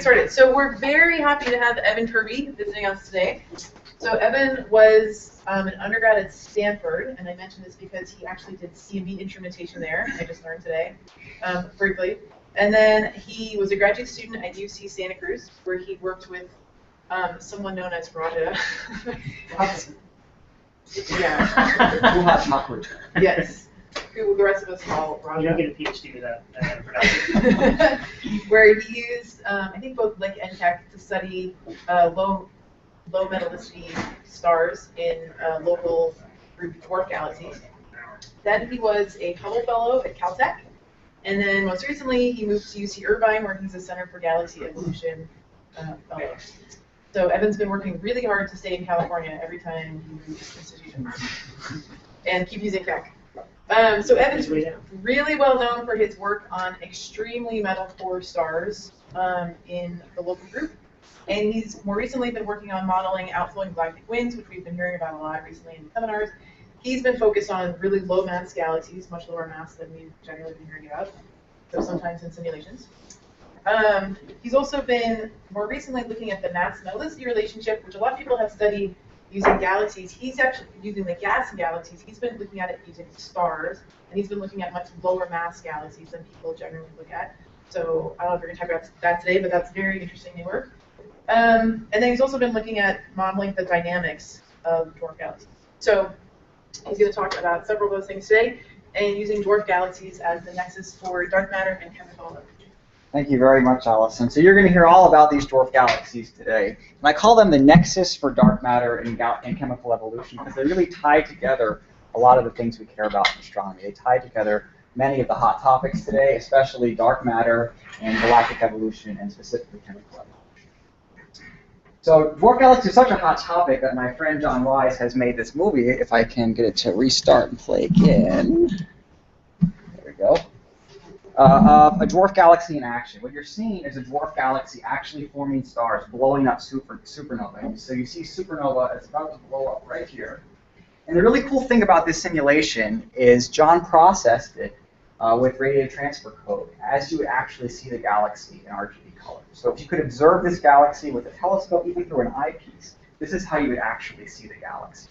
started. So we're very happy to have Evan Kirby visiting us today. So Evan was an undergrad at Stanford, and I mention this because he actually did CMB instrumentation there. I just learned today, briefly. And then he was a graduate student at UC Santa Cruz, where he worked with someone known as Raja. Yeah. Yes. Who the rest of us call Raja. You don't get a PhD with that. Where he used, I think, both Lick and Tech to study low metallicity stars in local dwarf galaxies. Then he was a Hubble Fellow at Caltech. And then most recently, he moved to UC Irvine, where he's a Center for Galaxy Evolution Fellow. So Evan's been working really hard to stay in California every time he moves institutions and keep using tech. So Evan's really well known for his work on extremely metal core stars in the local group. And he's more recently been working on modeling outflowing galactic winds, which we've been hearing about a lot recently in the seminars. He's been focused on really low mass galaxies, much lower mass than we've generally been hearing about, so sometimes in simulations. He's also been more recently looking at the mass metallicity relationship, which a lot of people have studied using galaxies. He's actually using the gas galaxies. He's been looking at it using stars, and he's been looking at much lower mass galaxies than people generally look at. So I don't know if we're going to talk about that today, but that's very interesting new work. And then he's also been looking at modeling the dynamics of dwarf galaxies. So he's going to talk about several of those things today, and using dwarf galaxies as the nexus for dark matter and chemical evolution. Thank you very much, Allison. So you're going to hear all about these dwarf galaxies today. And I call them the nexus for dark matter and chemical evolution because they really tie together a lot of the things we care about in astronomy. They tie together many of the hot topics today, especially dark matter and galactic evolution, and specifically chemical evolution. So dwarf galaxies is such a hot topic that my friend John Wise has made this movie, if I can get it to restart and play again. There we go. A dwarf galaxy in action. What you're seeing is a dwarf galaxy actually forming stars, blowing up supernova. So you see supernova, it's about to blow up right here. And the really cool thing about this simulation is John processed it with radiative transfer code as you would actually see the galaxy in RGB color. So if you could observe this galaxy with a telescope, even through an eyepiece, this is how you would actually see the galaxy.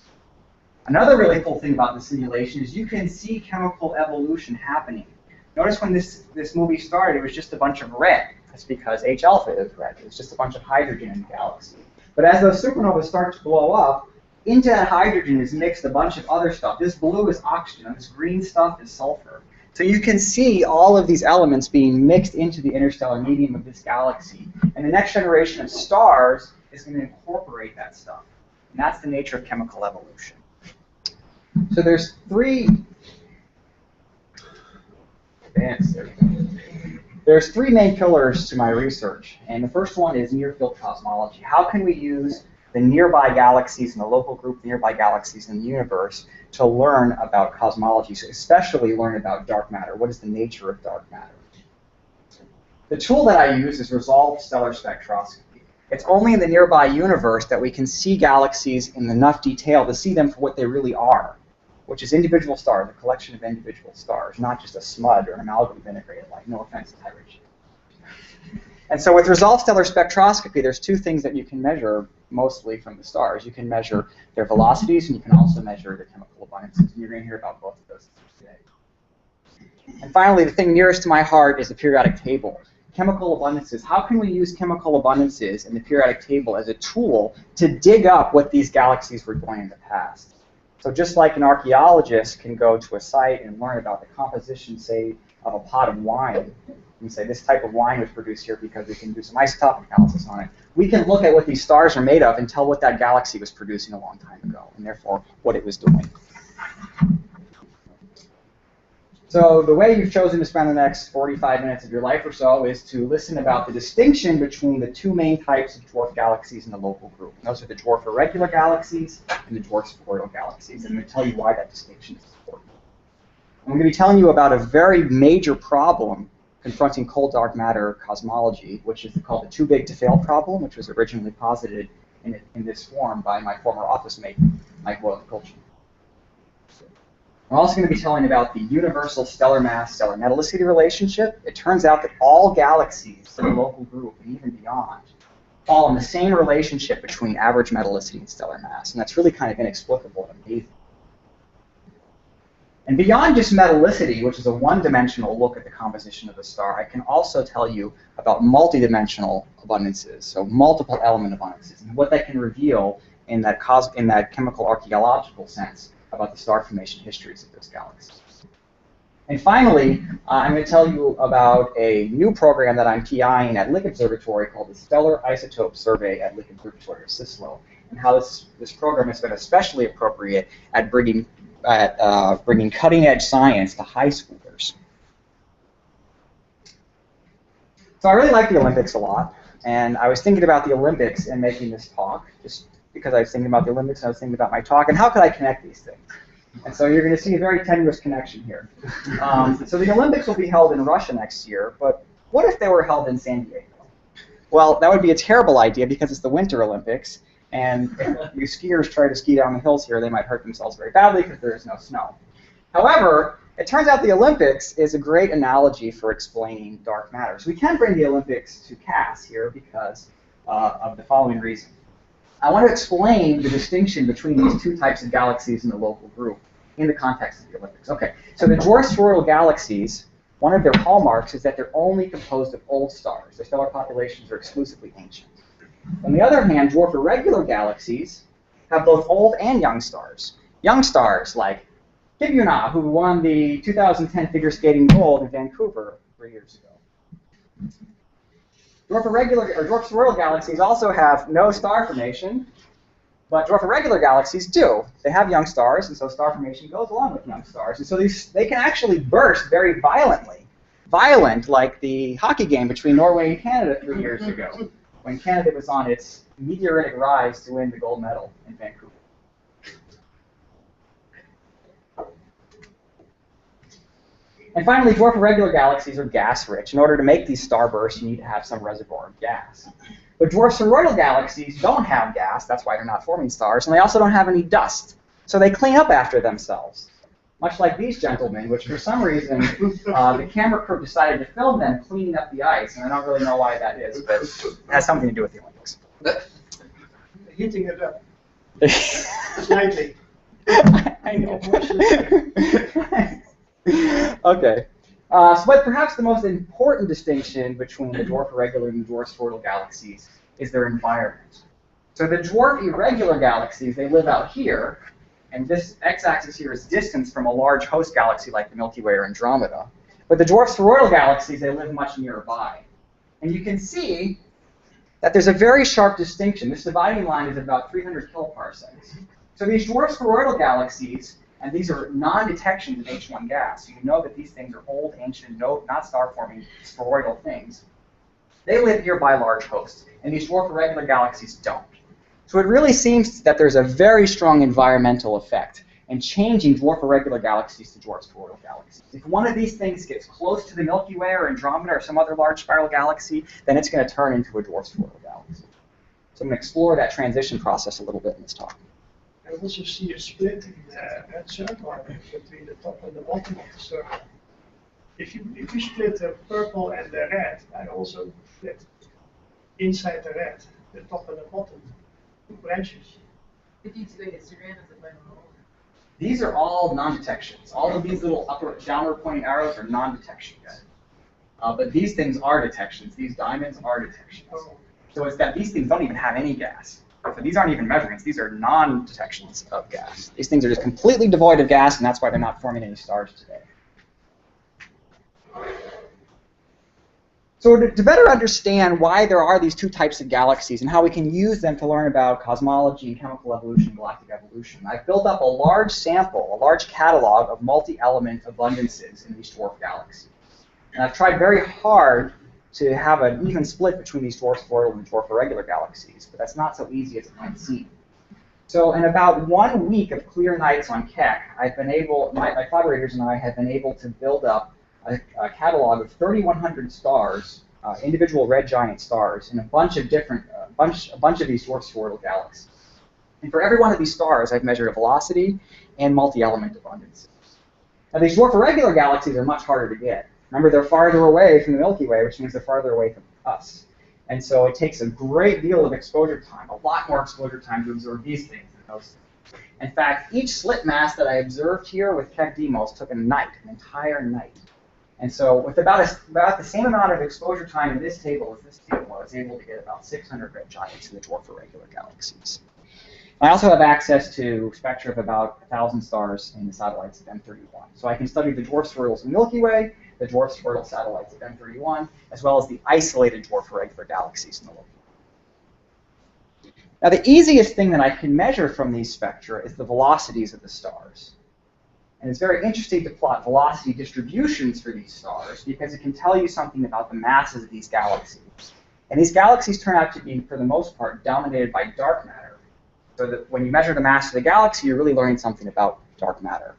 Another really cool thing about the simulation is you can see chemical evolution happening. Notice when this movie started, it was just a bunch of red. That's because H alpha is red. It's just a bunch of hydrogen in the galaxy. But as those supernovas start to blow up, into that hydrogen is mixed a bunch of other stuff. This blue is oxygen, and this green stuff is sulfur. So you can see all of these elements being mixed into the interstellar medium of this galaxy. And the next generation of stars is going to incorporate that stuff. And that's the nature of chemical evolution. So there's three main pillars to my research, and the first one is near-field cosmology. How can we use the nearby galaxies in the local group, the nearby galaxies in the universe, to learn about cosmology, so especially learn about dark matter? What is the nature of dark matter? The tool that I use is resolved stellar spectroscopy. It's only in the nearby universe that we can see galaxies in enough detail to see them for what they really are, which is individual stars, a collection of individual stars, not just a SMUD or an amalgam of integrated light. No offense to Tyrich. And so with resolved stellar spectroscopy, there's two things that you can measure mostly from the stars. You can measure their velocities, and you can also measure their chemical abundances. And you're going to hear about both of those things today. And finally, the thing nearest to my heart is the periodic table. Chemical abundances. How can we use chemical abundances in the periodic table as a tool to dig up what these galaxies were doing in the past? So just like an archaeologist can go to a site and learn about the composition, say, of a pot of wine, and say this type of wine was produced here because we can do some isotopic analysis on it, we can look at what these stars are made of and tell what that galaxy was producing a long time ago, and therefore what it was doing. So the way you've chosen to spend the next 45 minutes of your life or so is to listen about the distinction between the two main types of dwarf galaxies in the local group. And those are the dwarf irregular galaxies and the dwarf spheroidal galaxies. And I'm going to tell you why that distinction is important. I'm going to be telling you about a very major problem confronting cold dark matter cosmology, which is called the too big to fail problem, which was originally posited in this form by my former office mate, Mike Boyle-Colchin. I'm also going to be telling about the universal stellar mass-stellar metallicity relationship. It turns out that all galaxies in the local group and even beyond fall in the same relationship between average metallicity and stellar mass, and that's really kind of inexplicable and amazing. And beyond just metallicity, which is a one-dimensional look at the composition of a star, I can also tell you about multidimensional abundances, so multiple element abundances, and what that can reveal in that chemical archaeological sense about the star formation histories of those galaxies. And finally, I'm going to tell you about a new program that I'm PIing at Lick Observatory called the Stellar Isotope Survey at Lick Observatory, or CISLO, and how this program has been especially appropriate at bringing cutting-edge science to high schoolers. So I really like the Olympics a lot, and I was thinking about the Olympics in making this talk, just because I was thinking about the Olympics and I was thinking about my talk, and how could I connect these things? And so you're going to see a very tenuous connection here. So the Olympics will be held in Russia next year, but what if they were held in San Diego? Well, that would be a terrible idea because it's the Winter Olympics, and if you skiers try to ski down the hills here, they might hurt themselves very badly because there is no snow. However, it turns out the Olympics is a great analogy for explaining dark matter. So we can bring the Olympics to CASS here because of the following reason. I want to explain the distinction between these two types of galaxies in the local group in the context of the Olympics. Okay, so the dwarf spheroidal galaxies, one of their hallmarks is that they're only composed of old stars. Their stellar populations are exclusively ancient. On the other hand, dwarf irregular galaxies have both old and young stars. Young stars like Kirby, who won the 2010 figure skating gold in Vancouver 3 years ago. Dwarf spheroidal galaxies also have no star formation, but dwarf irregular galaxies do. They have young stars, and so star formation goes along with young stars. And so they can actually burst very violently. Violent, like the hockey game between Norway and Canada 3 years ago, when Canada was on its meteoritic rise to win the gold medal in Vancouver. And finally, dwarf irregular galaxies are gas-rich. In order to make these starbursts, you need to have some reservoir of gas. But dwarf spheroidal galaxies don't have gas, that's why they're not forming stars, and they also don't have any dust. So they clean up after themselves, much like these gentlemen, which for some reason the camera crew decided to film them cleaning up the ice, and I don't really know why that is, but it has something to do with the Olympics. Heating it up. Slightly. I know. Okay. But perhaps the most important distinction between the dwarf irregular and the dwarf spheroidal galaxies is their environment. So the dwarf irregular galaxies, they live out here, and this x-axis here is distance from a large host galaxy like the Milky Way or Andromeda. But the dwarf spheroidal galaxies, they live much nearby. And you can see that there's a very sharp distinction. This dividing line is about 300 kiloparsecs. So these dwarf spheroidal galaxies, and these are non-detections in H1 gas, so you know that these things are old, ancient, not star-forming spheroidal things. They live nearby large hosts, and these dwarf irregular galaxies don't. So it really seems that there's a very strong environmental effect in changing dwarf irregular galaxies to dwarf spheroidal galaxies. If one of these things gets close to the Milky Way or Andromeda or some other large spiral galaxy, then it's going to turn into a dwarf spheroidal galaxy. So I'm going to explore that transition process a little bit in this talk. I also see a split in that circle between the top and the bottom of the circle. If you split the purple and the red, I also split inside the red, the top and the bottom, two branches. If you do histogram, is it like These are all non-detections. All of these little downward pointing arrows are non-detections. But these things are detections. These diamonds are detections. So it's that these things don't even have any gas. So these aren't even measurements. These are non-detections of gas. These things are just completely devoid of gas, and that's why they're not forming any stars today. So to better understand why there are these two types of galaxies and how we can use them to learn about cosmology and chemical evolution and galactic evolution, I've built up a large sample, a large catalog of multi-element abundances in these dwarf galaxies. And I've tried very hard to have an even split between these dwarf spheroidal and dwarf irregular galaxies, but that's not so easy as it might seem. So in about 1 week of clear nights on Keck, I've been able, my collaborators and I have been able to build up a catalog of 3,100 stars, individual red giant stars, in a bunch of different, a bunch of these dwarf spheroidal galaxies. And for every one of these stars, I've measured a velocity and multi-element abundances. Now these dwarf irregular galaxies are much harder to get. Remember, they're farther away from the Milky Way, which means they're farther away from us. And so it takes a great deal of exposure time, a lot more exposure time to observe these things than those things. In fact, each slit mass that I observed here with Keck Demos took a night, an entire night. And so with about the same amount of exposure time in this table as this table, I was able to get about 600 red giants in the dwarf irregular galaxies. I also have access to spectra of about 1,000 stars in the satellites of M31. So I can study the dwarf spherules of the Milky Way, the dwarf spherular satellites of M31, as well as the isolated dwarf irregular galaxies in the Milky Way. Now the easiest thing that I can measure from these spectra is the velocities of the stars. And it's very interesting to plot velocity distributions for these stars because it can tell you something about the masses of these galaxies. And these galaxies turn out to be, for the most part, dominated by dark matter. So that when you measure the mass of the galaxy, you're really learning something about dark matter.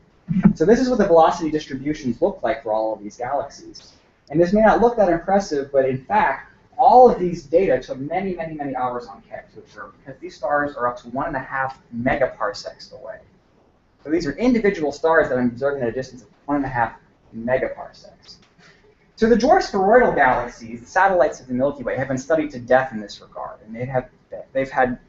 So this is what the velocity distributions look like for all of these galaxies. And this may not look that impressive, but in fact, all of these data took many, many, many hours on Keck to observe because these stars are up to 1.5 megaparsecs away. So these are individual stars that I'm observing at a distance of 1.5 megaparsecs. So the dwarf spheroidal galaxies, the satellites of the Milky Way, have been studied to death in this regard, and they've had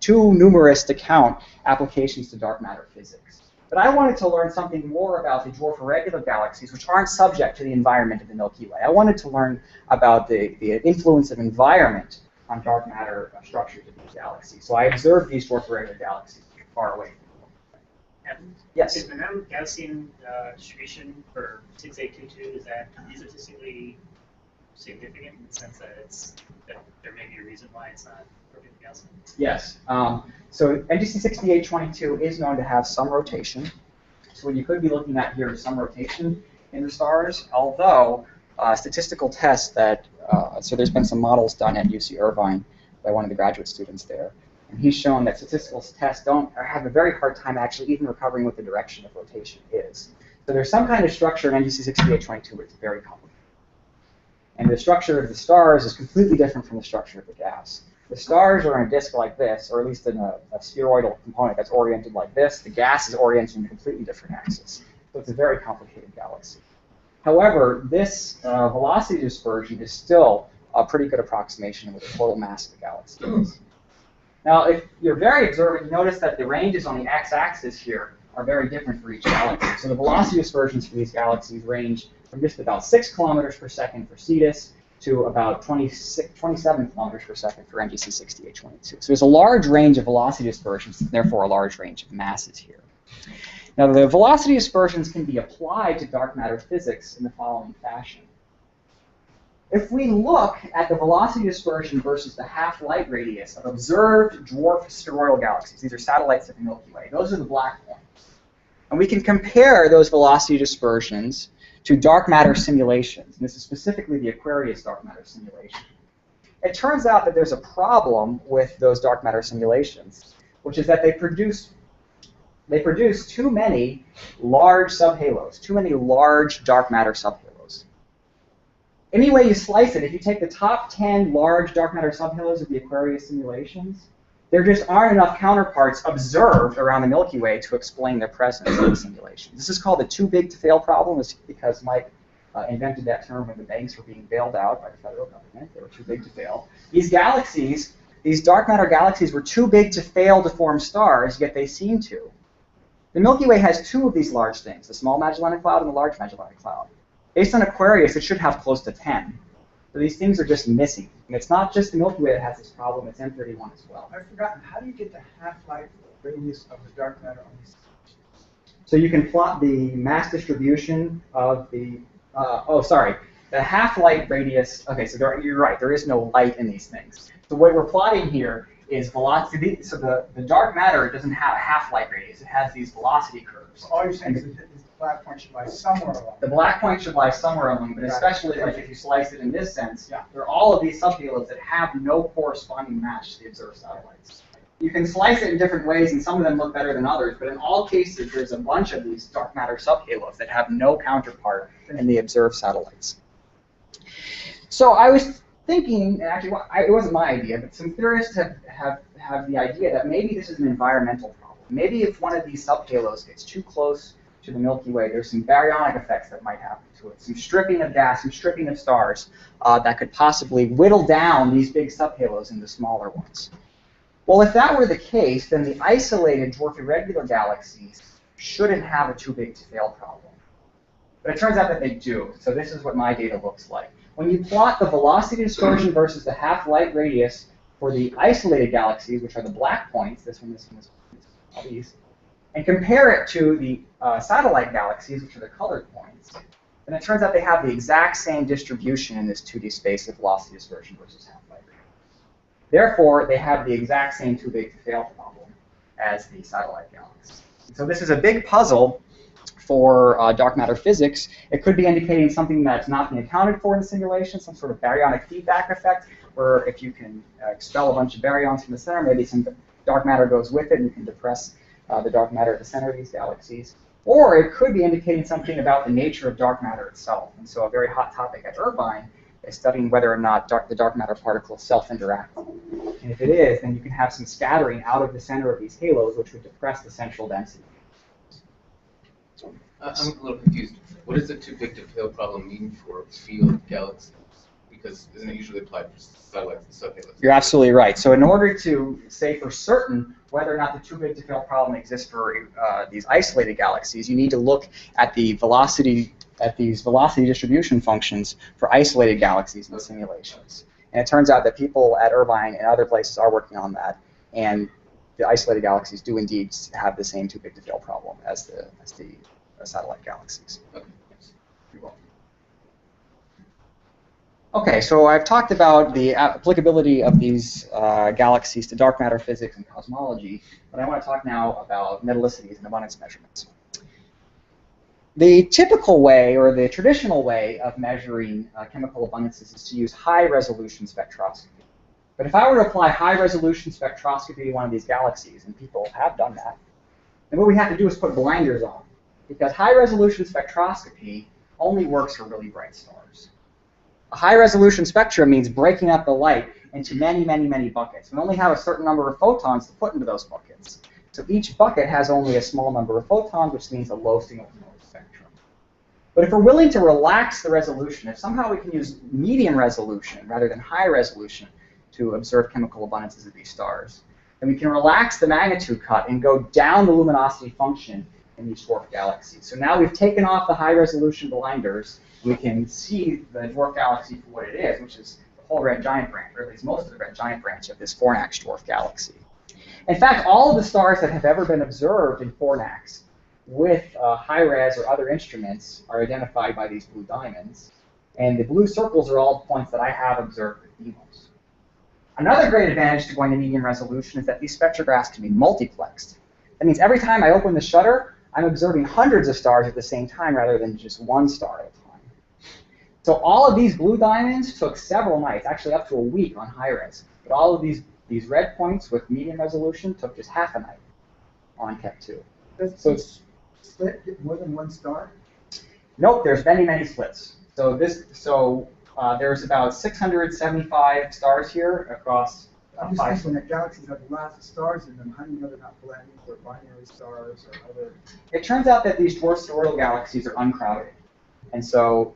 too numerous to count applications to dark matter physics. But I wanted to learn something more about the dwarf irregular galaxies, which aren't subject to the environment of the Milky Way. I wanted to learn about the influence of environment on dark matter structures of these galaxies. So I observed these dwarf irregular galaxies far away. Yes. Is the Gaussian distribution for 6822, is that statistically significant in the sense that there may be a reason why it's not perfectly Gaussian? Yes. So NGC 6822 is known to have some rotation. So what you could be looking at here is some rotation in the stars, although statistical tests that, so there's been some models done at UC Irvine by one of the graduate students there. And he's shown that statistical tests have a very hard time actually even recovering what the direction of rotation is. So there's some kind of structure in NGC 6822, but it's very complicated. And the structure of the stars is completely different from the structure of the gas. The stars are in a disk like this, or at least in a spheroidal component that's oriented like this. The gas is oriented in a completely different axis. So it's a very complicated galaxy. However, this velocity dispersion is still a pretty good approximation of what the total mass of the galaxy is. Now, if you're very observant, you notice that the ranges on the x-axis here are very different for each galaxy. So the velocity dispersions for these galaxies range from just about 6 kilometers per second for Cetus to about 27 kilometers per second for NGC 6822. So there's a large range of velocity dispersions, and therefore a large range of masses here. Now, the velocity dispersions can be applied to dark matter physics in the following fashion. If we look at the velocity dispersion versus the half-light radius of observed dwarf spheroidal galaxies, these are satellites of the Milky Way, those are the black points. And we can compare those velocity dispersions to dark matter simulations. And this is specifically the Aquarius dark matter simulation. It turns out that there's a problem with those dark matter simulations, which is that they produce too many large subhalos, too many large dark matter subhalos. Any way you slice it, if you take the top 10 large dark matter subhalos of the Aquarius simulations, there just aren't enough counterparts observed around the Milky Way to explain their presence in the simulation. This is called the too big to fail problem. It's because Mike invented that term when the banks were being bailed out by the federal government. They were too big to fail. These galaxies, these dark matter galaxies, were too big to fail to form stars, yet they seem to. The Milky Way has 2 of these large things, the Small Magellanic Cloud and the Large Magellanic Cloud. Based on Aquarius, it should have close to 10. So these things are just missing. And it's not just the Milky Way that has this problem, it's M31 as well. I've forgotten, how do you get the half-life radius of the dark matter on these? So you can plot the mass distribution of the, the half-light radius. Okay, so you're right, there is no light in these things. So what we're plotting here is velocity. So the dark matter doesn't have a half-light radius, it has these velocity curves. So all you're saying is the black point should lie somewhere along. The black point should lie somewhere along, but especially like if you slice it in this sense, there are all of these subhalos that have no corresponding match to the observed satellites. You can slice it in different ways, and some of them look better than others, but in all cases, there's a bunch of these dark matter subhalos that have no counterpart in the observed satellites. So I was thinking, actually, it wasn't my idea, but some theorists have the idea that maybe this is an environmental problem. Maybe if one of these subhalos gets too close to the Milky Way, there's some baryonic effects that might happen to it, some stripping of gas, some stripping of stars that could possibly whittle down these big subhalos into smaller ones. Well, if that were the case, then the isolated dwarf irregular galaxies shouldn't have a too big to fail problem. But it turns out that they do. So this is what my data looks like. When you plot the velocity dispersion versus the half-light radius for the isolated galaxies, which are the black points, this one, all these, and compare it to the satellite galaxies, which are the colored points, then it turns out they have the exact same distribution in this 2D space of velocity dispersion versus half-light radius. Therefore, they have the exact same too big to fail problem as the satellite galaxies. So this is a big puzzle for dark matter physics. It could be indicating something that's not being accounted for in the simulation, some sort of baryonic feedback effect, where if you can expel a bunch of baryons from the center, maybe some dark matter goes with it and you can depress the dark matter at the center of these galaxies. Or it could be indicating something about the nature of dark matter itself. And so a very hot topic at Irvine is studying whether or not the dark matter particles self-interact. And if it is, then you can have some scattering out of the center of these halos, which would depress the central density. I'm a little confused. What does the too big to fail problem mean for field galaxies? Because isn't it usually applied for satellites and subhalos? You're absolutely right. So in order to say for certain whether or not the too big to fail problem exists for these isolated galaxies, you need to look at the velocity, at these velocity distribution functions for isolated galaxies in the simulations. And it turns out that people at Irvine and other places are working on that, and the isolated galaxies do indeed have the same too big to fail problem as the satellite galaxies. Okay, thanks. You're welcome. Okay, so I've talked about the applicability of these galaxies to dark matter physics and cosmology, but I want to talk now about metallicities and abundance measurements. The typical way, or the traditional way, of measuring chemical abundances is to use high-resolution spectroscopy. But if I were to apply high-resolution spectroscopy to one of these galaxies, and people have done that, then what we have to do is put blinders on, because high-resolution spectroscopy only works for really bright stars. A high-resolution spectrum means breaking up the light into many, many, many buckets. We only have a certain number of photons to put into those buckets. So each bucket has only a small number of photons, which means a low signal-to-noise spectrum. But if we're willing to relax the resolution, if somehow we can use medium resolution rather than high resolution to observe chemical abundances of these stars, then we can relax the magnitude cut and go down the luminosity function in these dwarf galaxies. So now we've taken off the high-resolution blinders. We can see the dwarf galaxy for what it is, which is the whole red giant branch, or at least most of the red giant branch of this Fornax dwarf galaxy. In fact, all of the stars that have ever been observed in Fornax with high-res or other instruments are identified by these blue diamonds. And the blue circles are all the points that I have observed with Deimos. Another great advantage to going to medium resolution is that these spectrographs can be multiplexed. That means every time I open the shutter, I'm observing hundreds of stars at the same time rather than just one star at a time. So all of these blue diamonds took several nights, actually up to a week on high-res. But all of these red points with medium resolution took just half a night on Keck-2. Does So each split get more than one star? nope, there's many, many splits. So there's about 675 stars here across I'm just 5 thinking that galaxies have lots of stars in them. How do you know they're not blends or binary stars or other? It turns out that these dwarf spheroidal galaxies are uncrowded. And so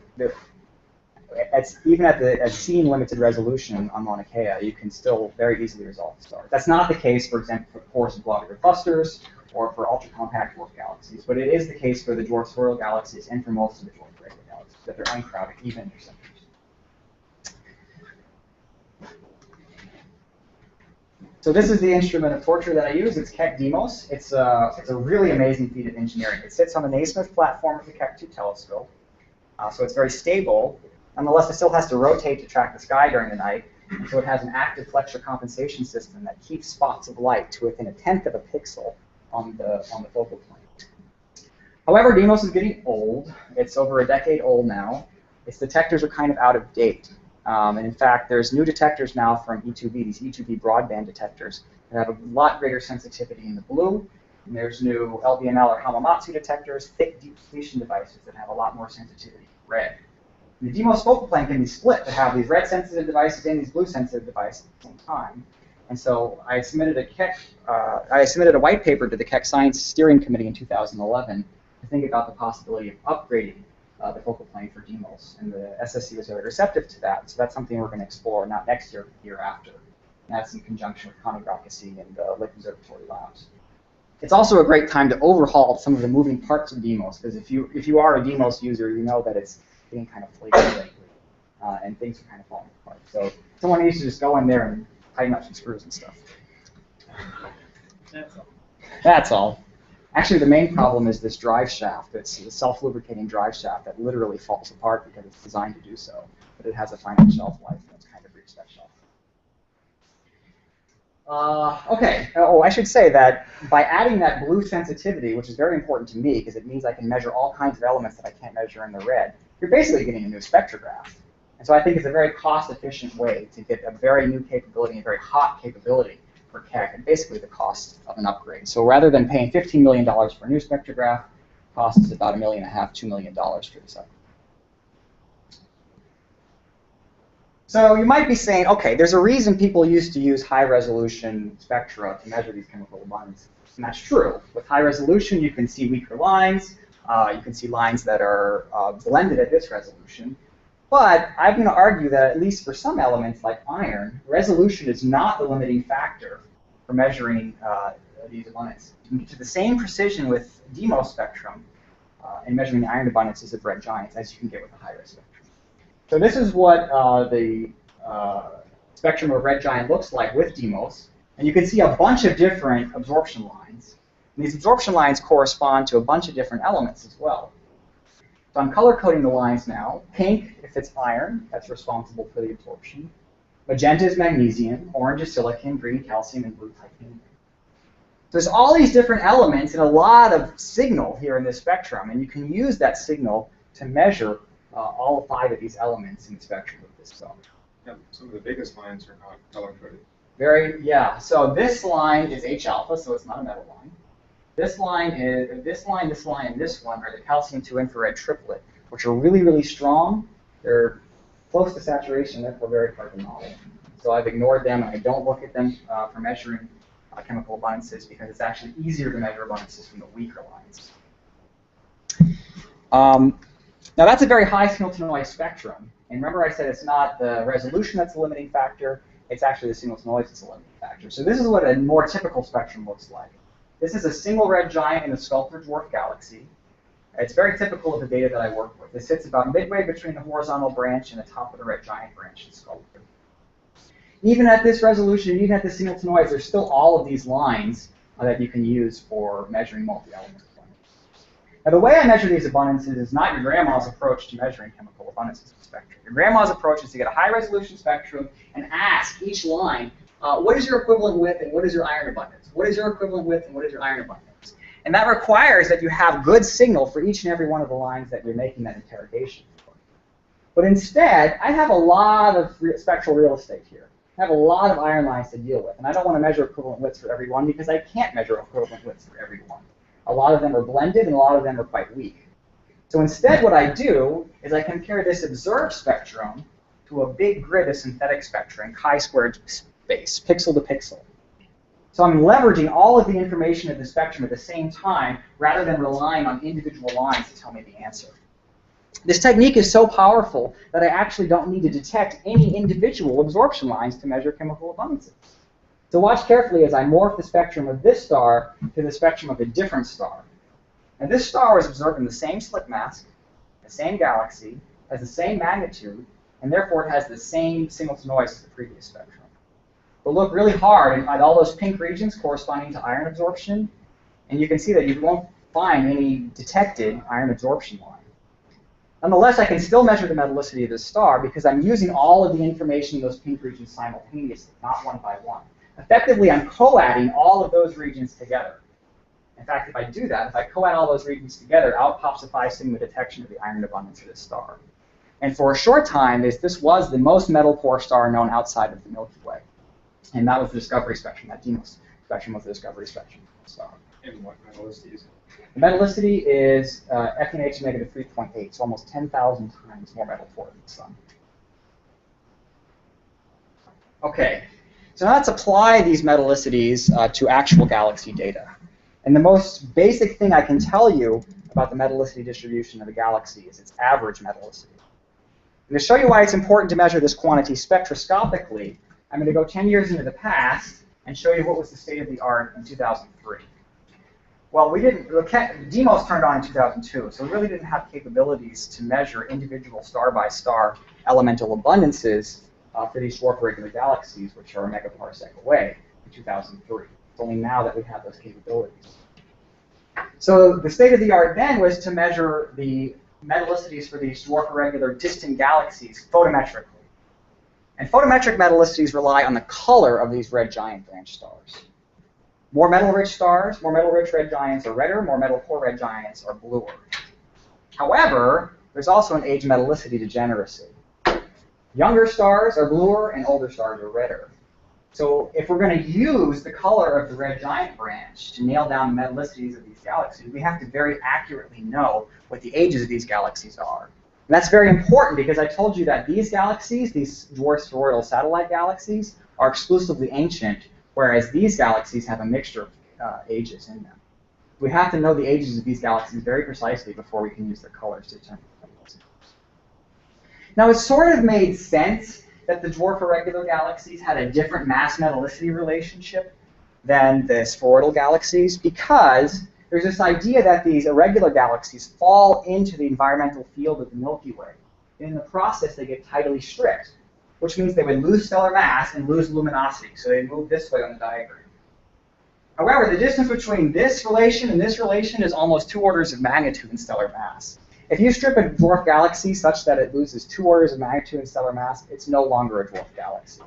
even at seeing limited resolution on Mauna Kea, you can still very easily resolve the stars. That's not the case, for example, for coarse globular clusters or for ultra-compact dwarf galaxies, but it is the case for the dwarf spheroidal galaxies and for most of the dwarf irregular galaxies, that they're uncrowded, even in their centers. So this is the instrument of torture that I use. It's Keck Deimos. It's a really amazing feat of engineering. It sits on the Naismith platform of the Keck-2 telescope, so it's very stable. Nonetheless, it still has to rotate to track the sky during the night, and so it has an active flexure compensation system that keeps spots of light to within 1/10 of a pixel on the focal plane. However, Deimos is getting old. It's over a decade old now. Its detectors are kind of out of date. And in fact, there's new detectors now from E2B, these E2B broadband detectors, that have a lot greater sensitivity in the blue. And there's new LBML or Hamamatsu detectors, thick deep depletion devices that have a lot more sensitivity in red. And the Deimos focal plane can be split to have these red-sensitive devices and these blue-sensitive devices at the same time. And so I submitted a white paper to the Keck Science Steering Committee in 2011 to think about the possibility of upgrading the focal plane for DEIMOS, and the SSC was very receptive to that. So that's something we're going to explore, not next year, but the year after. And that's in conjunction with Connie Rockesy and the Lake Observatory Labs. It's also a great time to overhaul some of the moving parts of DEIMOS, because if you are a DEIMOS user, you know that it's getting kind of flaky lately, and things are kind of falling apart. So someone needs to just go in there and tighten up some screws and stuff. That's all. That's all. Actually, the main problem is this drive shaft. It's a self-lubricating drive shaft that literally falls apart because it's designed to do so. But it has a finite shelf life, and it's kind of reached that shelf. Okay. Oh, I should say that by adding that blue sensitivity, which is very important to me because it means I can measure all kinds of elements that I can't measure in the red, you're basically getting a new spectrograph. And so I think it's a very cost-efficient way to get a very new capability, a very hot capability for Keck, and basically the cost of an upgrade. So rather than paying $15 million for a new spectrograph, it costs about $1.5 million, $2 million for this upgrade. So you might be saying, okay, there's a reason people used to use high-resolution spectra to measure these chemical abundances. And that's true. With high resolution, you can see weaker lines. You can see lines that are blended at this resolution. But I'm going to argue that at least for some elements like iron, resolution is not the limiting factor for measuring these abundances. You can get to the same precision with DEIMOS spectrum in measuring the iron abundances of red giants as you can get with a high-res spectrum. So this is what the spectrum of red giant looks like with DEIMOS. And you can see a bunch of different absorption lines. And these absorption lines correspond to a bunch of different elements as well. So I'm color coding the lines now. Pink, if it's iron, that's responsible for the absorption. Magenta is magnesium, orange is silicon, green calcium, and blue titanium. There's all these different elements and a lot of signal here in this spectrum, and you can use that signal to measure all 5 of these elements in the spectrum of this zone. Yeah, some of the biggest lines are not color coded. Yeah. So this line is H alpha, so it's not a metal line. This line is this line, and this one are the calcium 2 infrared triplet, which are really, really strong. They're close to saturation, therefore very hard to model. So I've ignored them, and I don't look at them for measuring chemical abundances because it's actually easier to measure abundances from the weaker lines. Now that's a very high signal-to-noise spectrum. And remember I said it's not the resolution that's the limiting factor, it's actually the signal-to-noise that's the limiting factor. So this is what a more typical spectrum looks like. This is a single red giant in the sculptor dwarf galaxy. It's very typical of the data that I work with. It sits about midway between the horizontal branch and the top of the red giant branch in sculptor. Even at this resolution, even at the signal-to-noise, there's still all of these lines that you can use for measuring multi-element abundances. Now the way I measure these abundances is not your grandma's approach to measuring chemical abundances in spectrum. Your grandma's approach is to get a high-resolution spectrum and ask each line, what is your equivalent width and what is your iron abundance? What is your equivalent width and what is your iron abundance? And that requires that you have good signal for each and every one of the lines that you're making that interrogation for. But instead, I have a lot of spectral real estate here. I have a lot of iron lines to deal with, and I don't want to measure equivalent widths for every one because I can't measure equivalent widths for every one. A lot of them are blended, and a lot of them are quite weak. So instead, what I do is I compare this observed spectrum to a big grid of synthetic spectra in chi-squared space, pixel to pixel. So I'm leveraging all of the information of the spectrum at the same time rather than relying on individual lines to tell me the answer. This technique is so powerful that I actually don't need to detect any individual absorption lines to measure chemical abundances. So watch carefully as I morph the spectrum of this star to the spectrum of a different star. And this star was observed in the same slit mask, the same galaxy, has the same magnitude, and therefore it has the same signal-to-noise as the previous spectrum. But look really hard at all those pink regions corresponding to iron absorption, and you can see that you won't find any detected iron absorption line. Nonetheless, I can still measure the metallicity of this star because I'm using all of the information in those pink regions simultaneously, not one by one. Effectively, I'm co-adding all of those regions together. In fact, if I do that, if I co-add all those regions together, out pops a 5 sigma detection of the iron abundance of this star. And for a short time, this was the most metal-poor star known outside of the Milky Way. And that was the discovery spectrum. That DEIMOS spectrum was the discovery spectrum of the star. And what metallicity is it? The metallicity is FeNH negative 3.8, so almost 10,000 times more metal poor than the Sun. Okay, so now let's apply these metallicities to actual galaxy data. And the most basic thing I can tell you about the metallicity distribution of a galaxy is its average metallicity. And to show you why it's important to measure this quantity spectroscopically, I'm going to go 10 years into the past and show you what was the state of the art in 2003. Well, DEIMOS turned on in 2002, so we really didn't have capabilities to measure individual star-by-star elemental abundances for these dwarf irregular galaxies, which are a megaparsec away in 2003. It's only now that we have those capabilities. So the state of the art then was to measure the metallicities for these dwarf irregular distant galaxies photometrically. And photometric metallicities rely on the color of these red giant branch stars. More metal-rich stars, more metal-rich red giants are redder, more metal-poor red giants are bluer. However, there's also an age metallicity degeneracy. Younger stars are bluer and older stars are redder. So if we're going to use the color of the red giant branch to nail down the metallicities of these galaxies, we have to very accurately know what the ages of these galaxies are. And that's very important because I told you that these galaxies, these dwarf spheroidal satellite galaxies, are exclusively ancient, whereas these galaxies have a mixture of ages in them. We have to know the ages of these galaxies very precisely before we can use their colors to determine the metallicity. Now, it sort of made sense that the dwarf irregular galaxies had a different mass-metallicity relationship than the spheroidal galaxies because there's this idea that these irregular galaxies fall into the environmental field of the Milky Way. In the process, they get tidally stripped, which means they would lose stellar mass and lose luminosity, so they move this way on the diagram. However, the distance between this relation and this relation is almost 2 orders of magnitude in stellar mass. If you strip a dwarf galaxy such that it loses 2 orders of magnitude in stellar mass, it's no longer a dwarf galaxy.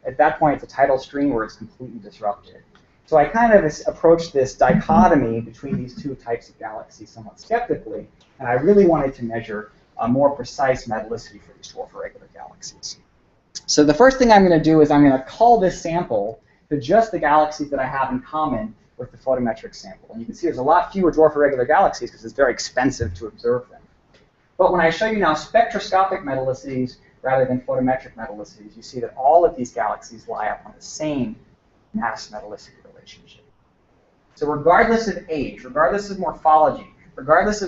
At that point, it's a tidal stream where it's completely disrupted. So I kind of approached this dichotomy between these two types of galaxies somewhat skeptically, and I really wanted to measure a more precise metallicity for these dwarf irregular galaxies. So the first thing I'm going to do is I'm going to cull this sample to just the galaxies that I have in common with the photometric sample. And you can see there's a lot fewer dwarf irregular galaxies because it's very expensive to observe them. But when I show you now spectroscopic metallicities rather than photometric metallicities, you see that all of these galaxies lie up on the same mass-metallicity relationship. So regardless of age, regardless of morphology, regardless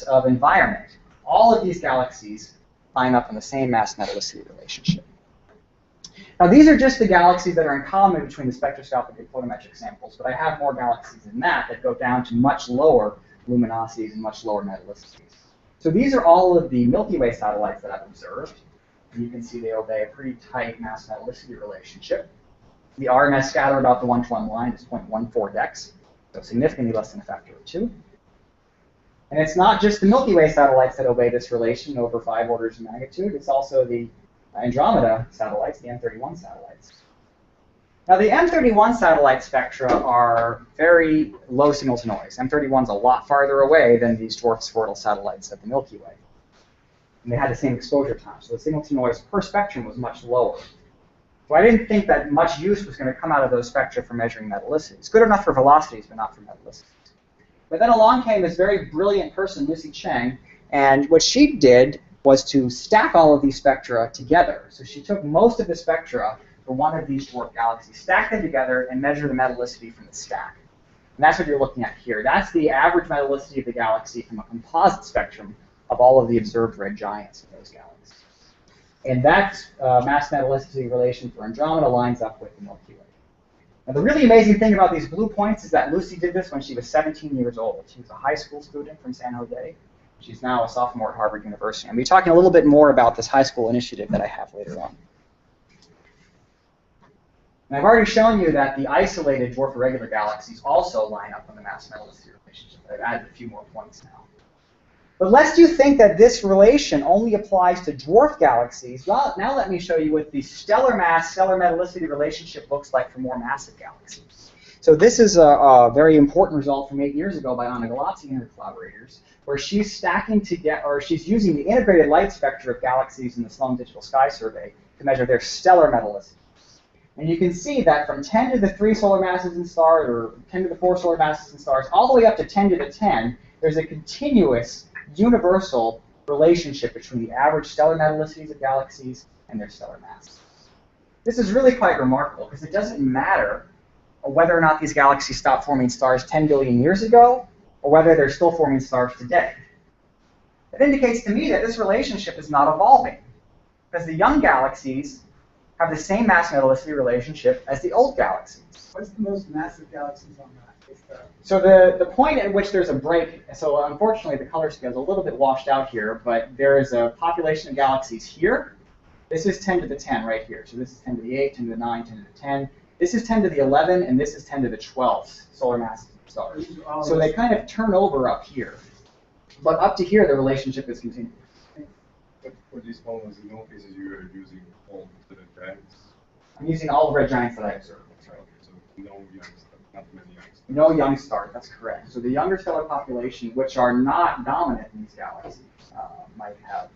of environment, all of these galaxies line up on the same mass-metallicity relationship. Now these are just the galaxies that are in common between the spectroscopic and photometric samples, but I have more galaxies than that go down to much lower luminosities and much lower metallicities. So these are all of the Milky Way satellites that I've observed. And you can see they obey a pretty tight mass-metallicity relationship. The RMS scatter about the 1-to-1 line is 0.14 dex, so significantly less than a factor of 2. And it's not just the Milky Way satellites that obey this relation over 5 orders of magnitude. It's also the Andromeda satellites, the M31 satellites. Now the M31 satellite spectra are very low signal to noise. M31's a lot farther away than these dwarf spheroidal satellites of the Milky Way. And they had the same exposure time, so the signal to noise per spectrum was much lower. So I didn't think that much use was going to come out of those spectra for measuring metallicity. It's good enough for velocities, but not for metallicities. But then along came this very brilliant person, Lucy Cheng, and what she did was to stack all of these spectra together. So she took most of the spectra for one of these dwarf galaxies, stack them together, and measure the metallicity from the stack. And that's what you're looking at here. That's the average metallicity of the galaxy from a composite spectrum of all of the observed red giants in those galaxies. And that mass metallicity relation for Andromeda lines up with the Milky Way. Now the really amazing thing about these blue points is that Lucy did this when she was 17 years old. She was a high school student from San Jose. She's now a sophomore at Harvard University. I'll be talking a little bit more about this high school initiative that I have later on. And I've already shown you that the isolated dwarf irregular galaxies also line up on the mass-metallicity relationship. I've added a few more points now. But lest you think that this relation only applies to dwarf galaxies, well, now let me show you what the stellar mass, stellar metallicity relationship looks like for more massive galaxies. So this is a very important result from 8 years ago by Anna Galazzi and her collaborators, where she's stacking together, or she's using the integrated light spectra of galaxies in the Sloan Digital Sky Survey to measure their stellar metallicity. And you can see that from 10 to the 3 solar masses in stars, or 10 to the 4 solar masses in stars, all the way up to 10 to the 10, there's a continuous, universal relationship between the average stellar metallicities of galaxies and their stellar masses. This is really quite remarkable, because it doesn't matter whether or not these galaxies stopped forming stars 10 billion years ago, or whether they're still forming stars today. It indicates to me that this relationship is not evolving, because the young galaxies have the same mass metallicity relationship as the old galaxies. What's the most massive galaxies on that? So the point at which there's a break, so unfortunately the color scale is a little bit washed out here, but there is a population of galaxies here. This is 10 to the 10 right here. So this is 10 to the 8, 10 to the 9, 10 to the 10. This is 10 to the 11, and this is 10 to the 12 solar masses of stars. So they kind of turn over up here. But up to here, the relationship is continuous. But for these ones, in all cases, you are using all the giants. I'm using all the red giants that I observed. Okay, so no young stuff, not many young stuff. No young stars, that's correct. So the younger stellar population, which are not dominant in these galaxies, might have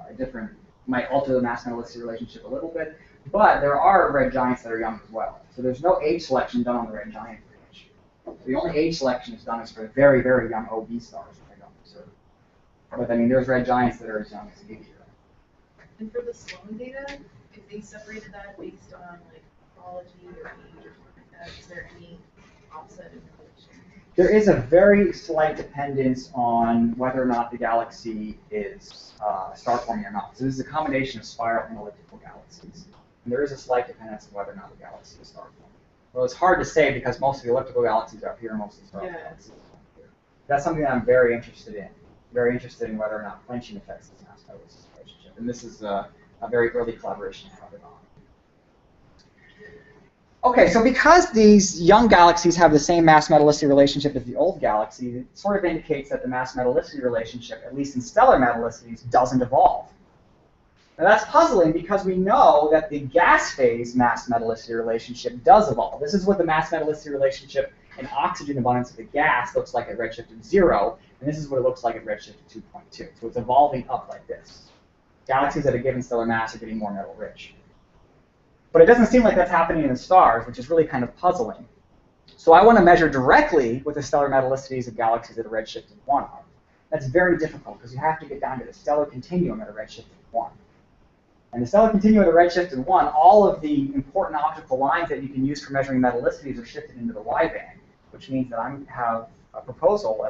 a different, might alter the mass metallicity relationship a little bit, but there are red giants that are young as well. So there's no age selection done on the red giant range. So the only age selection is done is for very, very young OB stars that I don't observe. But I mean, there's red giants that are as young as 80 years. And for the Sloan data, if they separated that based on like chronology or age or something like that, is there any offset in relation? There is a very slight dependence on whether or not the galaxy is star forming or not. So this is a combination of spiral and elliptical galaxies. And there is a slight dependence on whether or not the galaxy is star forming. Well, it's hard to say because most of the elliptical galaxies are up here, most of the spiral galaxies are up here. That's something that I'm very interested in. Very interested in whether or not flinching affects this mass metallicity relationship. And this is a very early collaboration I have it on. Okay, so because these young galaxies have the same mass metallicity relationship as the old galaxy, it sort of indicates that the mass metallicity relationship, at least in stellar metallicities, doesn't evolve. Now that's puzzling because we know that the gas phase mass metallicity relationship does evolve. This is what the mass metallicity relationship and oxygen abundance of the gas looks like at redshift of 0, and this is what it looks like at redshift of 2.2. So it's evolving up like this. Galaxies at a given stellar mass are getting more metal rich. But it doesn't seem like that's happening in the stars, which is really kind of puzzling. So I want to measure directly what the stellar metallicities of galaxies at a redshift of 1 are. That's very difficult because you have to get down to the stellar continuum at a redshift of 1. And the stellar continuum at a redshift of 1, all of the important optical lines that you can use for measuring metallicities are shifted into the Y band, which means that I have a proposal,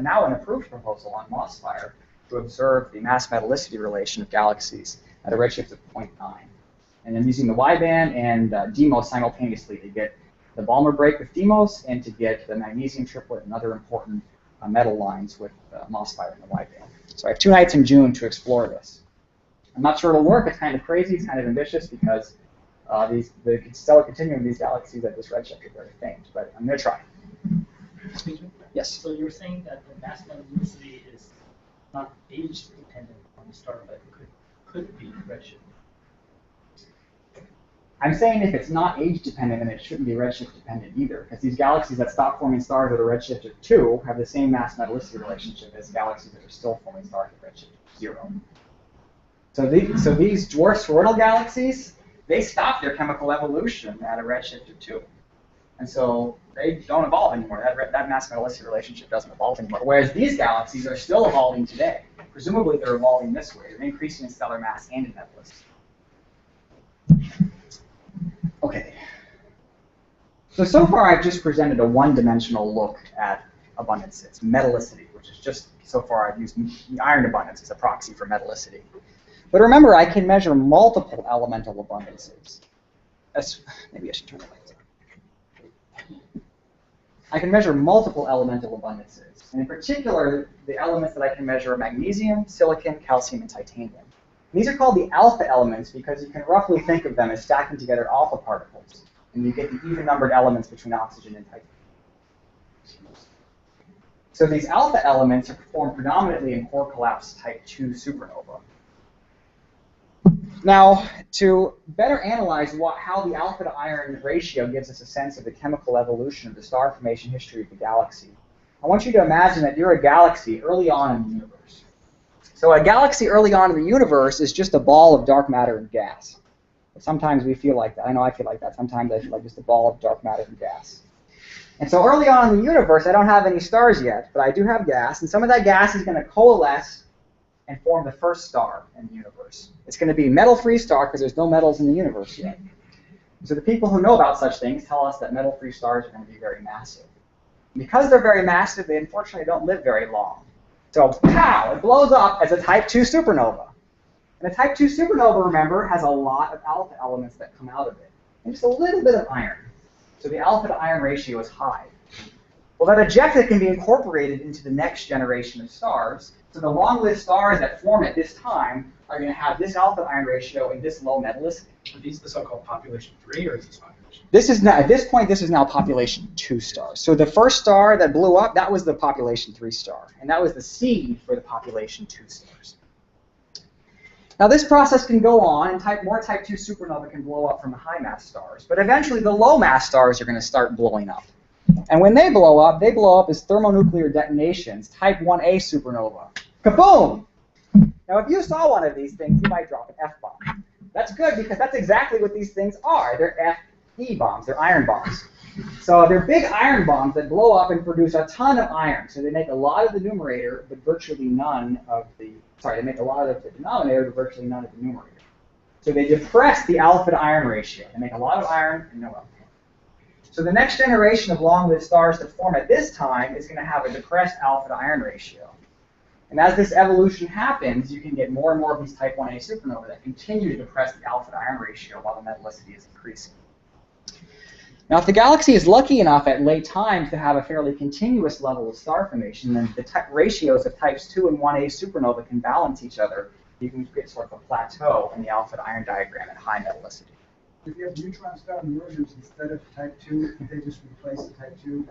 now an approved proposal on MOSFire to observe the mass metallicity relation of galaxies at a redshift of 0.9. And I'm using the Y band and Deimos simultaneously to get the Balmer break with Deimos and to get the magnesium triplet and other important metal lines with MOSFire in the Y band. So I have 2 nights in June to explore this. I'm not sure it'll work. It's kind of crazy. It's kind of ambitious because the stellar continuum of these galaxies at this redshift are very faint. But I'm going to try. Excuse me? Yes. So you're saying that the mass metallicity is not age dependent on the star, but could be redshift. I'm saying if it's not age dependent, then it shouldn't be redshift dependent either, because these galaxies that stop forming stars at a redshift of 2 have the same mass metallicity relationship as galaxies that are still forming stars at redshift of 0. So these dwarf spheroidal galaxies, they stop their chemical evolution at a redshift of 2. And so they don't evolve anymore. That mass metallicity relationship doesn't evolve anymore. Whereas these galaxies are still evolving today. Presumably they're evolving this way. They're increasing in stellar mass and in metallicity. Okay. So far I've just presented a one-dimensional look at abundances, metallicity, which is just, so far I've used the iron abundance as a proxy for metallicity. But remember, I can measure multiple elemental abundances. Maybe I should turn the lights on. I can measure multiple elemental abundances. And in particular, the elements that I can measure are magnesium, silicon, calcium, and titanium. These are called the alpha elements because you can roughly think of them as stacking together alpha particles. And you get the even-numbered elements between oxygen and titanium. So these alpha elements are formed predominantly in core collapse type 2 supernova. Now, to better analyze how the alpha to iron ratio gives us a sense of the chemical evolution of the star formation history of the galaxy, I want you to imagine that you're a galaxy early on in the universe. So a galaxy early on in the universe is just a ball of dark matter and gas. Sometimes we feel like that. I know I feel like that. Sometimes I feel like just a ball of dark matter and gas. And so early on in the universe, I don't have any stars yet, but I do have gas. And some of that gas is going to coalesce and form the first star in the universe. It's going to be a metal-free star because there's no metals in the universe yet. So the people who know about such things tell us that metal-free stars are going to be very massive. Because they're very massive, they unfortunately don't live very long. So, pow, it blows up as a type 2 supernova. And a type 2 supernova, remember, has a lot of alpha elements that come out of it, and just a little bit of iron. So the alpha to iron ratio is high. Well, that ejecta can be incorporated into the next generation of stars. So the long-lived stars that form at this time are going to have this alpha to iron ratio and this low metallicity. Are these the so-called population 3, or is this population? This is now, at this point, this is now population 2 stars. So the first star that blew up, that was the population 3 star, and that was the seed for the population 2 stars. Now this process can go on, and more type 2 supernova can blow up from the high mass stars, but eventually the low mass stars are going to start blowing up. And when they blow up as thermonuclear detonations, type 1a supernova. Kaboom! Now if you saw one of these things, you might drop an F-bomb. That's good because that's exactly what these things are. They're Fe bombs, they're iron bombs. So they're big iron bombs that blow up and produce a ton of iron. So they make a lot of the numerator, but virtually none of the, they make a lot of the denominator, but virtually none of the numerator. So they depress the alpha to iron ratio. They make a lot of iron and no alpha. So the next generation of long-lived stars that form at this time is going to have a depressed alpha to iron ratio. And as this evolution happens, you can get more and more of these type 1a supernovae that continue to depress the alpha to iron ratio while the metallicity is increasing. Now, if the galaxy is lucky enough at late times to have a fairly continuous level of star formation, then the ratios of types 2 and 1a supernova can balance each other. You can get sort of a plateau in the alpha to iron diagram at high metallicity. If you have neutron star mergers instead of type 2, can they just replace the type 2?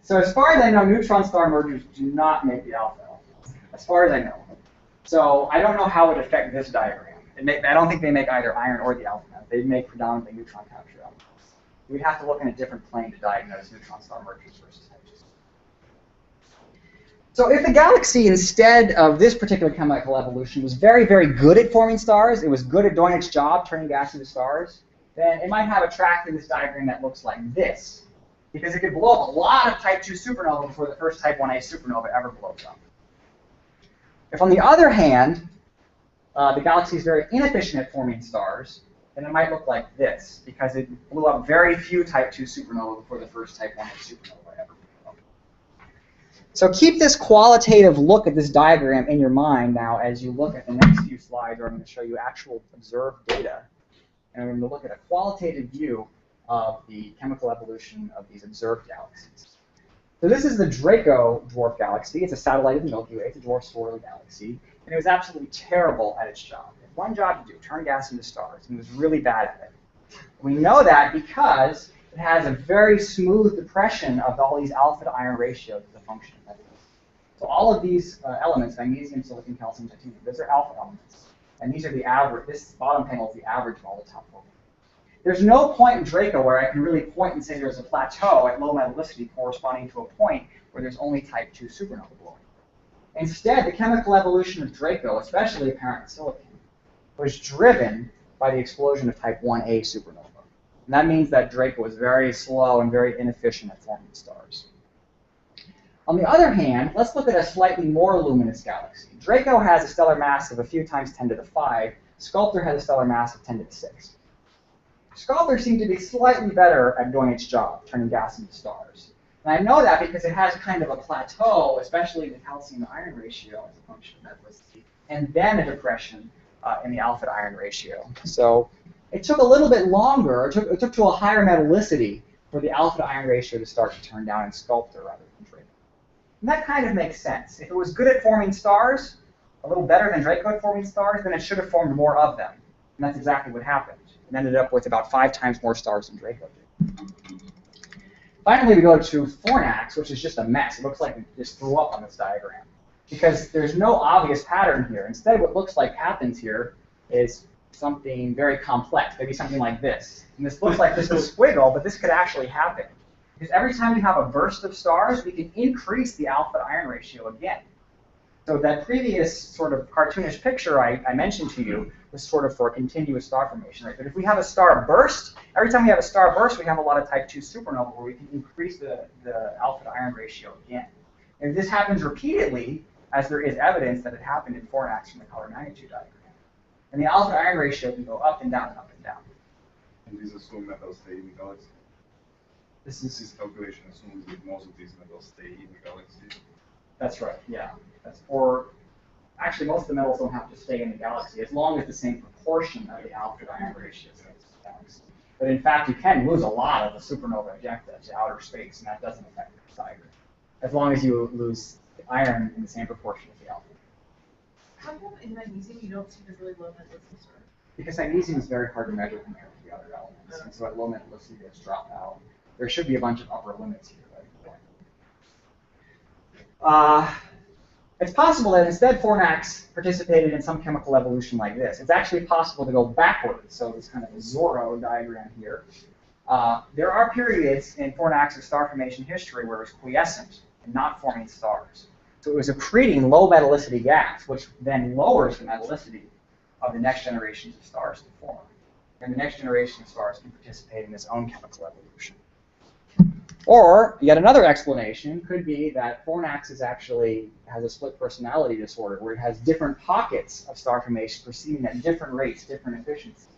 So as far as I know, neutron star mergers do not make the alpha elements, as far as I know. So I don't know how it would affect this diagram. I don't think they make either iron or the alpha element. They make predominantly neutron capture elements. We'd have to look in a different plane to diagnose neutron star mergers versus type 2. So if the galaxy, instead of this particular chemical evolution, was very, very good at forming stars, it was good at doing its job, turning gas into stars, then it might have a track in this diagram that looks like this. Because it could blow up a lot of type 2 supernova before the first type 1a supernova ever blows up. If, on the other hand, the galaxy is very inefficient at forming stars, then it might look like this, because it blew up very few type 2 supernova before the first type 1a supernova ever blew up. So keep this qualitative look at this diagram in your mind now as you look at the next few slides where I'm going to show you actual observed data. And we're going to look at a qualitative view of the chemical evolution of these observed galaxies. So this is the Draco dwarf galaxy. It's a satellite of the Milky Way. It's a dwarf swirly galaxy. And it was absolutely terrible at its job. It had one job to do, turn gas into stars, and it was really bad at it. We know that because it has a very smooth depression of all these alpha to iron ratios as a function of that. So all of these elements, magnesium, silicon, calcium, titanium, those are alpha elements. And these are the average, this bottom panel is the average of all the top four. There's no point in Draco where I can really point and say there's a plateau at low metallicity corresponding to a point where there's only type 2 supernova blowing. Instead, the chemical evolution of Draco, especially apparent in silicon, was driven by the explosion of type 1a supernova. And that means that Draco was very slow and very inefficient at forming stars. On the other hand, let's look at a slightly more luminous galaxy. Draco has a stellar mass of a few times 10 to the 5. Sculptor has a stellar mass of 10 to the 6. Sculptor seemed to be slightly better at doing its job, turning gas into stars. And I know that because it has kind of a plateau, especially the calcium to iron ratio as a function of metallicity, and then a depression in the alpha to iron ratio. So it took a little bit longer, it took to a higher metallicity for the alpha to iron ratio to start to turn down in Sculptor rather than Draco. And that kind of makes sense. If it was good at forming stars, a little better than Draco at forming stars, then it should have formed more of them. And that's exactly what happened. It ended up with about 5 times more stars than Draco did. Finally, we go to Fornax, which is just a mess. It looks like it just threw up on this diagram. Because there's no obvious pattern here. Instead, what looks like happens here is something very complex, maybe something like this. And this looks like just a squiggle, but this could actually happen. Because every time you have a burst of stars, we can increase the alpha to iron ratio again. So that previous sort of cartoonish picture I mentioned to you was sort of for a continuous star formation, right? But if we have a star burst, every time we have a star burst, we have a lot of type 2 supernova where we can increase the alpha to iron ratio again. And if this happens repeatedly, as there is evidence that it happened in Fornax from the color magnitude diagram, and the alpha to iron ratio can go up and down and up and down. And these assume metal stay in the galaxy. This is This calculation assumes that most of these metals stay in the galaxy. That's right, yeah. Actually, most of the metals don't have to stay in the galaxy as long as the same proportion of the alpha iron ratio stays in the galaxy. But in fact, you can lose a lot of the supernova ejecta to outer space, and that doesn't affect the diagram, as long as you lose the iron in the same proportion as the alpha. How come in magnesium you don't see the really low metallicity sort? Because magnesium is very hard to measure compared to the other elements, and so at low metallicity it's dropped out. There should be a bunch of upper limits here. It's possible that instead Fornax participated in some chemical evolution like this. It's actually possible to go backwards, so this kind of a Zorro diagram here. There are periods in Fornax's star formation history where it was quiescent and not forming stars. So it was accreting low metallicity gas, which then lowers the metallicity of the next generations of stars to form. And the next generation of stars can participate in its own chemical evolution. Or, yet another explanation could be that Fornax actually has a split personality disorder where it has different pockets of star formation proceeding at different rates, different efficiencies.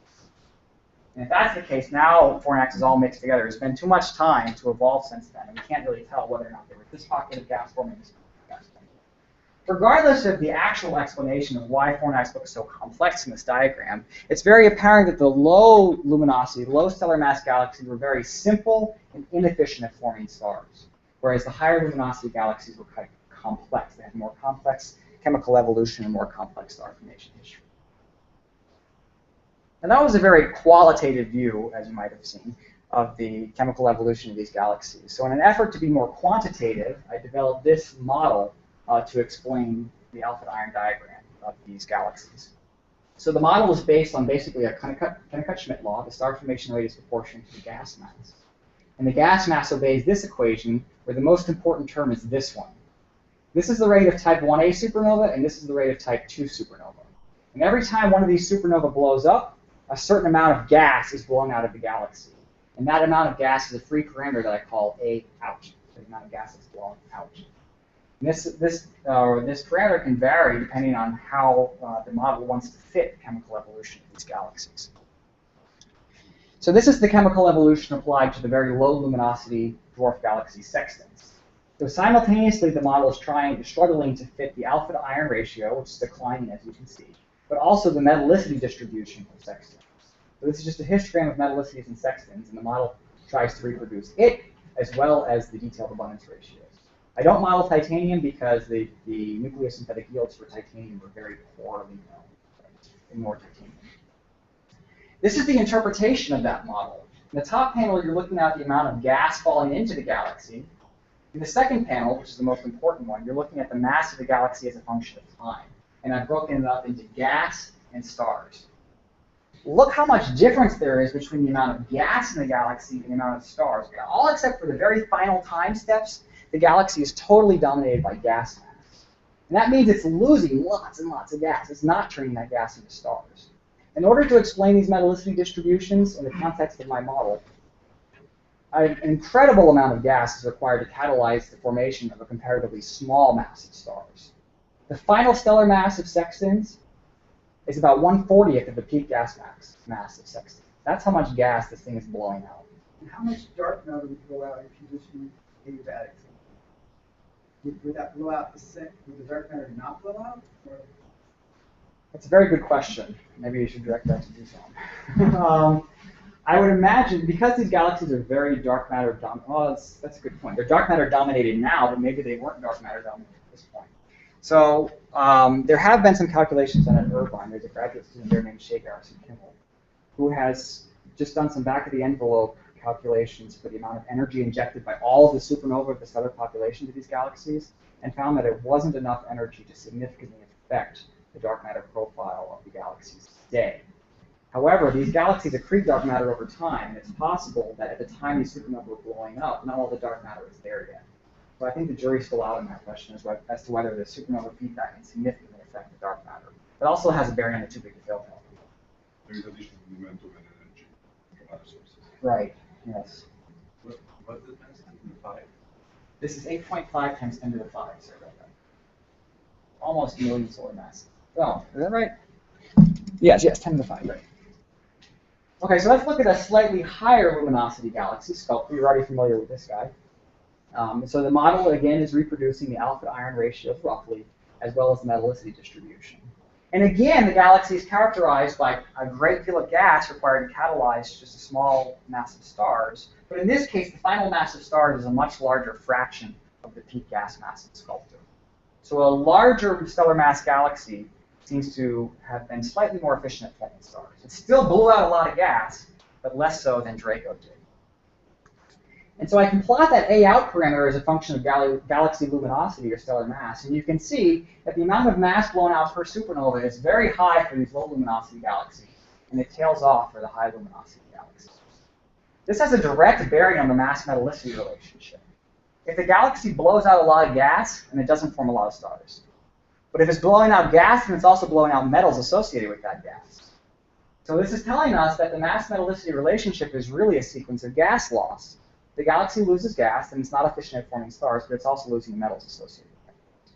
And if that's the case, now Fornax is all mixed together. It's been too much time to evolve since then, and we can't really tell whether or not there was this pocket of gas forming this pocket of gas forming. Regardless of the actual explanation of why Fornax looks so complex in this diagram, it's very apparent that the low luminosity, low stellar mass galaxies were very simple and inefficient at forming stars, whereas the higher luminosity galaxies were quite complex. They had more complex chemical evolution and more complex star formation history. And that was a very qualitative view, as you might have seen, of the chemical evolution of these galaxies. So in an effort to be more quantitative, I developed this model to explain the alpha iron diagram of these galaxies. So the model is based on basically a Kennicutt-Schmidt law. The star formation rate is proportional to the gas mass. And the gas mass obeys this equation, where the most important term is this one. This is the rate of type 1a supernova, and this is the rate of type 2 supernova. And every time one of these supernova blows up, a certain amount of gas is blown out of the galaxy. And that amount of gas is a free parameter that I call A out, the amount of gas that's blown out. And this parameter can vary depending on how the model wants to fit the chemical evolution of these galaxies. So this is the chemical evolution applied to the very low luminosity dwarf galaxy sextants. So simultaneously, the model is struggling to fit the alpha to iron ratio, which is declining as you can see, but also the metallicity distribution of sextants. So this is just a histogram of metallicities and sextants, and the model tries to reproduce it as well as the detailed abundance ratios. I don't model titanium because the nucleosynthetic yields for titanium are very poorly known. Ignore titanium. This is the interpretation of that model. In the top panel, you're looking at the amount of gas falling into the galaxy. In the second panel, which is the most important one, you're looking at the mass of the galaxy as a function of time. And I've broken it up into gas and stars. Look how much difference there is between the amount of gas in the galaxy and the amount of stars. All except for the very final time steps, the galaxy is totally dominated by gas mass. And that means it's losing lots and lots of gas. It's not turning that gas into stars. In order to explain these metallicity distributions in the context of my model, an incredible amount of gas is required to catalyze the formation of a comparatively small mass of stars. The final stellar mass of sextants is about 1/40th of the peak gas mass of sextants. That's how much gas this thing is blowing out. And how much dark matter would blow out if you just use adiabatic? Would that blow out would the dark matter not blow out? Or? That's a very good question. Maybe you should direct that to Dushan. I would imagine, because these galaxies are very dark matter dominated, well, that's a good point. They're dark matter dominated now, but maybe they weren't dark matter dominated at this point. So there have been some calculations done at Irvine. There's a graduate student there named Shea Garrison Kimmel, who has just done some back-of-the-envelope calculations for the amount of energy injected by all of the supernova of the stellar populations of these galaxies, and found that it wasn't enough energy to significantly affect the dark matter profile of the galaxies today. However, these galaxies accrete dark matter over time, and it's possible that at the time these supernovae were blowing up, not all the dark matter is there yet. So I think the jury's still out on that question as to whether the supernova feedback can significantly affect the dark matter. It also has a bearing on the too big to fail problem. There is additional momentum and energy from other sources. Right, yes. What's the mass of the 5? This is 8.5 times 10 to the 5, sorry about that. Almost a million solar mass. Oh, is that right? Yes, 10 to the 5, right. Okay, so let's look at a slightly higher luminosity galaxy, Sculptor. You're already familiar with this guy. So the model, again, is reproducing the alpha-iron ratios roughly, as well as the metallicity distribution. And again, the galaxy is characterized by a great deal of gas required to catalyze just a small mass of stars. But in this case, the final mass of stars is a much larger fraction of the peak gas mass of Sculptor. So a larger stellar mass galaxy seems to have been slightly more efficient at forming stars. It still blew out a lot of gas, but less so than Draco did. And so I can plot that A out parameter as a function of galaxy luminosity or stellar mass, and you can see that the amount of mass blown out per supernova is very high for these low luminosity galaxies, and it tails off for the high luminosity galaxies. This has a direct bearing on the mass-metallicity relationship. If the galaxy blows out a lot of gas, then it doesn't form a lot of stars. But if it's blowing out gas, then it's also blowing out metals associated with that gas. So this is telling us that the mass-metallicity relationship is really a sequence of gas loss. The galaxy loses gas, and it's not efficient at forming stars, but it's also losing metals associated with it.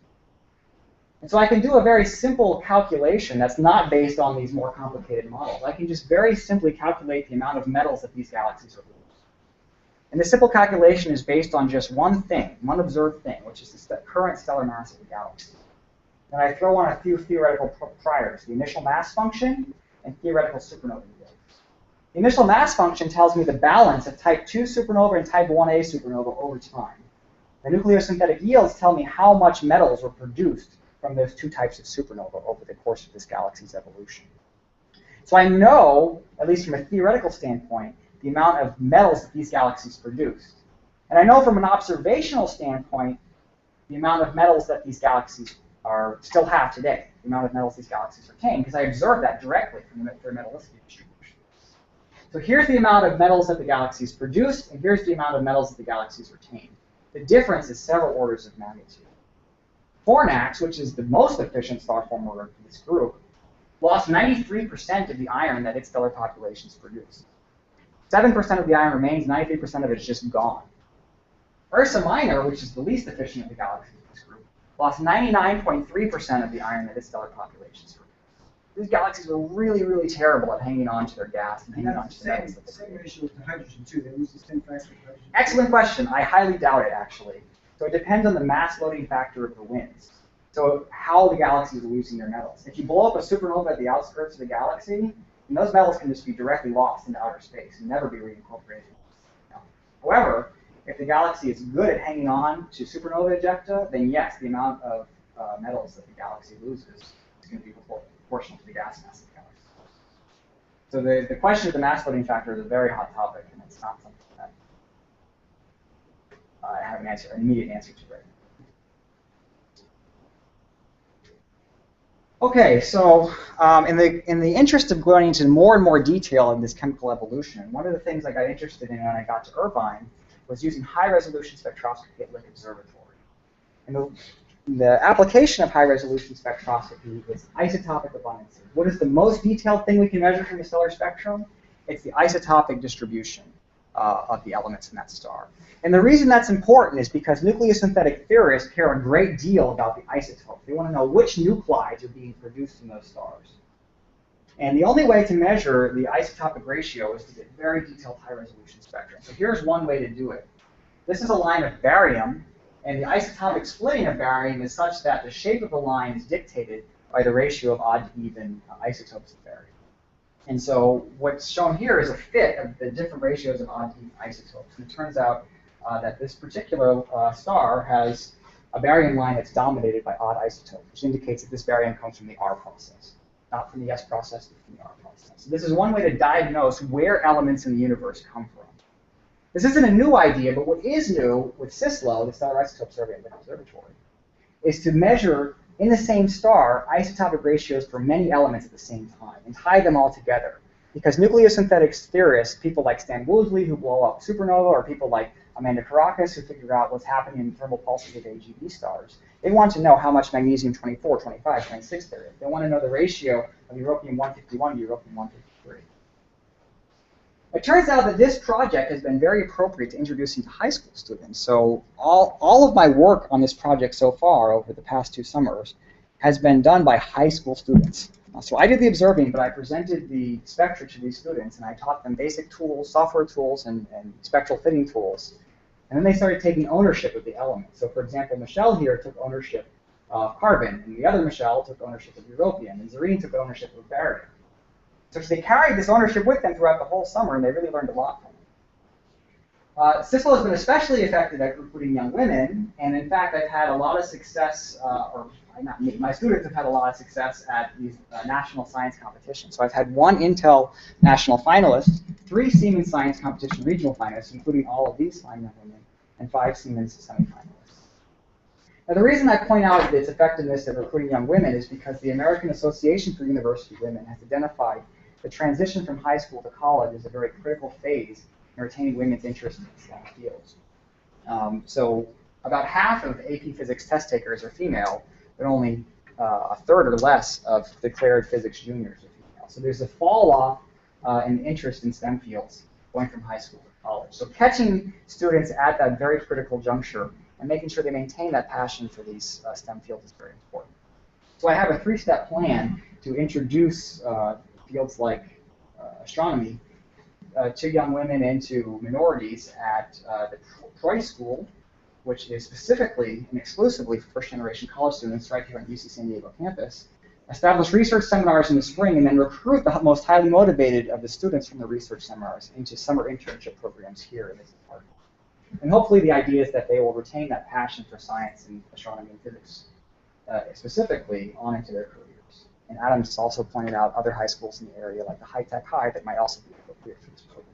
And so I can do a very simple calculation that's not based on these more complicated models. I can just very simply calculate the amount of metals that these galaxies are losing. And this simple calculation is based on just one thing, one observed thing, which is the current stellar mass of the galaxy. And I throw on a few theoretical priors, the initial mass function and theoretical supernova yields. The initial mass function tells me the balance of type 2 supernova and type 1a supernova over time. The nucleosynthetic yields tell me how much metals were produced from those two types of supernova over the course of this galaxy's evolution. So I know, at least from a theoretical standpoint, the amount of metals that these galaxies produced. And I know from an observational standpoint, the amount of metals that these galaxies still have today, the amount of metals these galaxies retain, because I observed that directly from their metallicity distribution. So here's the amount of metals that the galaxies produced, and here's the amount of metals that the galaxies retain. The difference is several orders of magnitude. Fornax, which is the most efficient star former in this group, lost 93% of the iron that its stellar populations produced. 7% of the iron remains, 93% of it is just gone. Ursa Minor, which is the least efficient of the galaxies in this group, lost 99.3% of the iron that its stellar populations produced. These galaxies were really, really terrible at hanging on to their gas and hanging on to the metals. The same ratio with the hydrogen, too. They lose the same fraction of hydrogen. Excellent question. I highly doubt it, actually. So it depends on the mass loading factor of the winds. So how the galaxies are losing their metals. If you blow up a supernova at the outskirts of the galaxy, and those metals can just be directly lost into outer space and never be reincorporated. However, if the galaxy is good at hanging on to supernova ejecta, then yes, the amount of metals that the galaxy loses is going to be proportional to the gas mass of the galaxy. So the question of the mass loading factor is a very hot topic, and it's not something that I have an immediate answer to right now. Okay, so in the interest of going into more and more detail in this chemical evolution, one of the things I got interested in when I got to Irvine was using high-resolution spectroscopy at Lick Observatory. And the application of high-resolution spectroscopy is isotopic abundances. What is the most detailed thing we can measure from the stellar spectrum? It's the isotopic distribution of the elements in that star. And the reason that's important is because nucleosynthetic theorists care a great deal about the isotope. They want to know which nuclides are being produced in those stars. And the only way to measure the isotopic ratio is to get very detailed high-resolution spectrum. So here's one way to do it. This is a line of barium, and the isotopic splitting of barium is such that the shape of the line is dictated by the ratio of odd to even isotopes of barium. And so what's shown here is a fit of the different ratios of odd to even isotopes. And it turns out that this particular star has a barium line that's dominated by odd isotopes, which indicates that this barium comes from the R process. Not from the S process, but from the R process. So this is one way to diagnose where elements in the universe come from. This isn't a new idea, but what is new with CISLO, the Stellar Isotope Survey at Lick Observatory, is to measure in the same star isotopic ratios for many elements at the same time and tie them all together. Because nucleosynthetic theorists, people like Stan Woosley who blow up supernova, or people like Amanda Caracas who figure out what's happening in thermal pulses of AGB stars, they want to know how much magnesium-24, 25, 26 there is. They want to know the ratio of europium-151 to europium-153. It turns out that this project has been very appropriate to introducing to high school students. So all of my work on this project so far over the past 2 summers has been done by high school students. So I did the observing, but I presented the spectra to these students, and I taught them basic tools, software tools, and spectral fitting tools. And then they started taking ownership of the elements. So for example, Michelle here took ownership of carbon, and the other Michelle took ownership of europium, and Zareen took ownership of barium. So they carried this ownership with them throughout the whole summer, and they really learned a lot from it. CISL has been especially effective at recruiting young women, and in fact, I've had a lot of success, or not me, my students have had a lot of success at these national science competitions. So I've had 1 Intel national finalist, 3 Siemens science competition regional finalists, including all of these fine young women, and 5 Siemens semifinalists. Now the reason I point out its effectiveness at recruiting young women is because the American Association for University Women has identified the transition from high school to college is a very critical phase in retaining women's interest in STEM fields. So about half of AP Physics test takers are female, but only a third or less of declared physics juniors are female. So there's a fall off in interest in STEM fields going from high school to college. So catching students at that very critical juncture and making sure they maintain that passion for these STEM fields is very important. So I have a 3-step plan to introduce fields like astronomy to young women and to minorities at the Troy School, which is specifically and exclusively for first-generation college students right here on UC San Diego campus, establish research seminars in the spring, and then recruit the most highly motivated of the students from the research seminars into summer internship programs here in this department. And hopefully the idea is that they will retain that passion for science and astronomy and physics specifically on into their careers. And Adams has also pointed out other high schools in the area, like the High Tech High, that might also be appropriate for this program.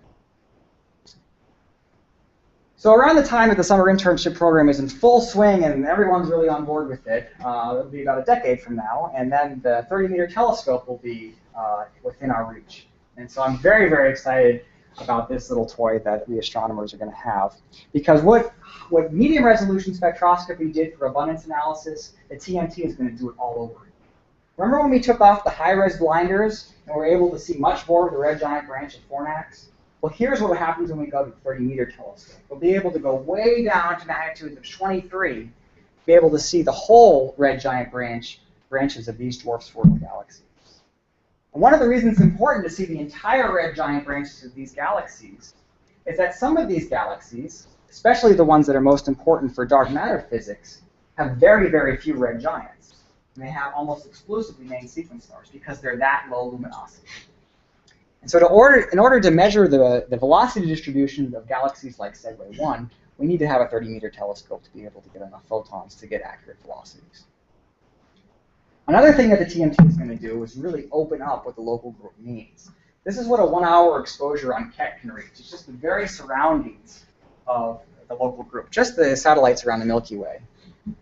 So around the time that the summer internship program is in full swing and everyone's really on board with it, it'll be about a decade from now, and then the 30-meter telescope will be within our reach. And so I'm very, very excited about this little toy that we astronomers are going to have. Because what medium resolution spectroscopy did for abundance analysis, the TMT is going to do it all over again. Remember when we took off the high-res blinders and were able to see much more of the red giant branch of Fornax? Well, here's what happens when we go to the 30-meter telescope. We'll be able to go way down to magnitudes of 23, be able to see the whole red giant branches of these dwarf sportal galaxies. And one of the reasons it's important to see the entire red giant branches of these galaxies is that some of these galaxies, especially the ones that are most important for dark matter physics, have very, very few red giants. And they have almost exclusively main sequence stars because they're that low luminosity. And so in order to measure the velocity distribution of galaxies like Segway 1, we need to have a 30-meter telescope to be able to get enough photons to get accurate velocities. Another thing that the TMT is going to do is really open up what the local group means. This is what a 1-hour exposure on Keck can reach. It's just the very surroundings of the local group, just the satellites around the Milky Way.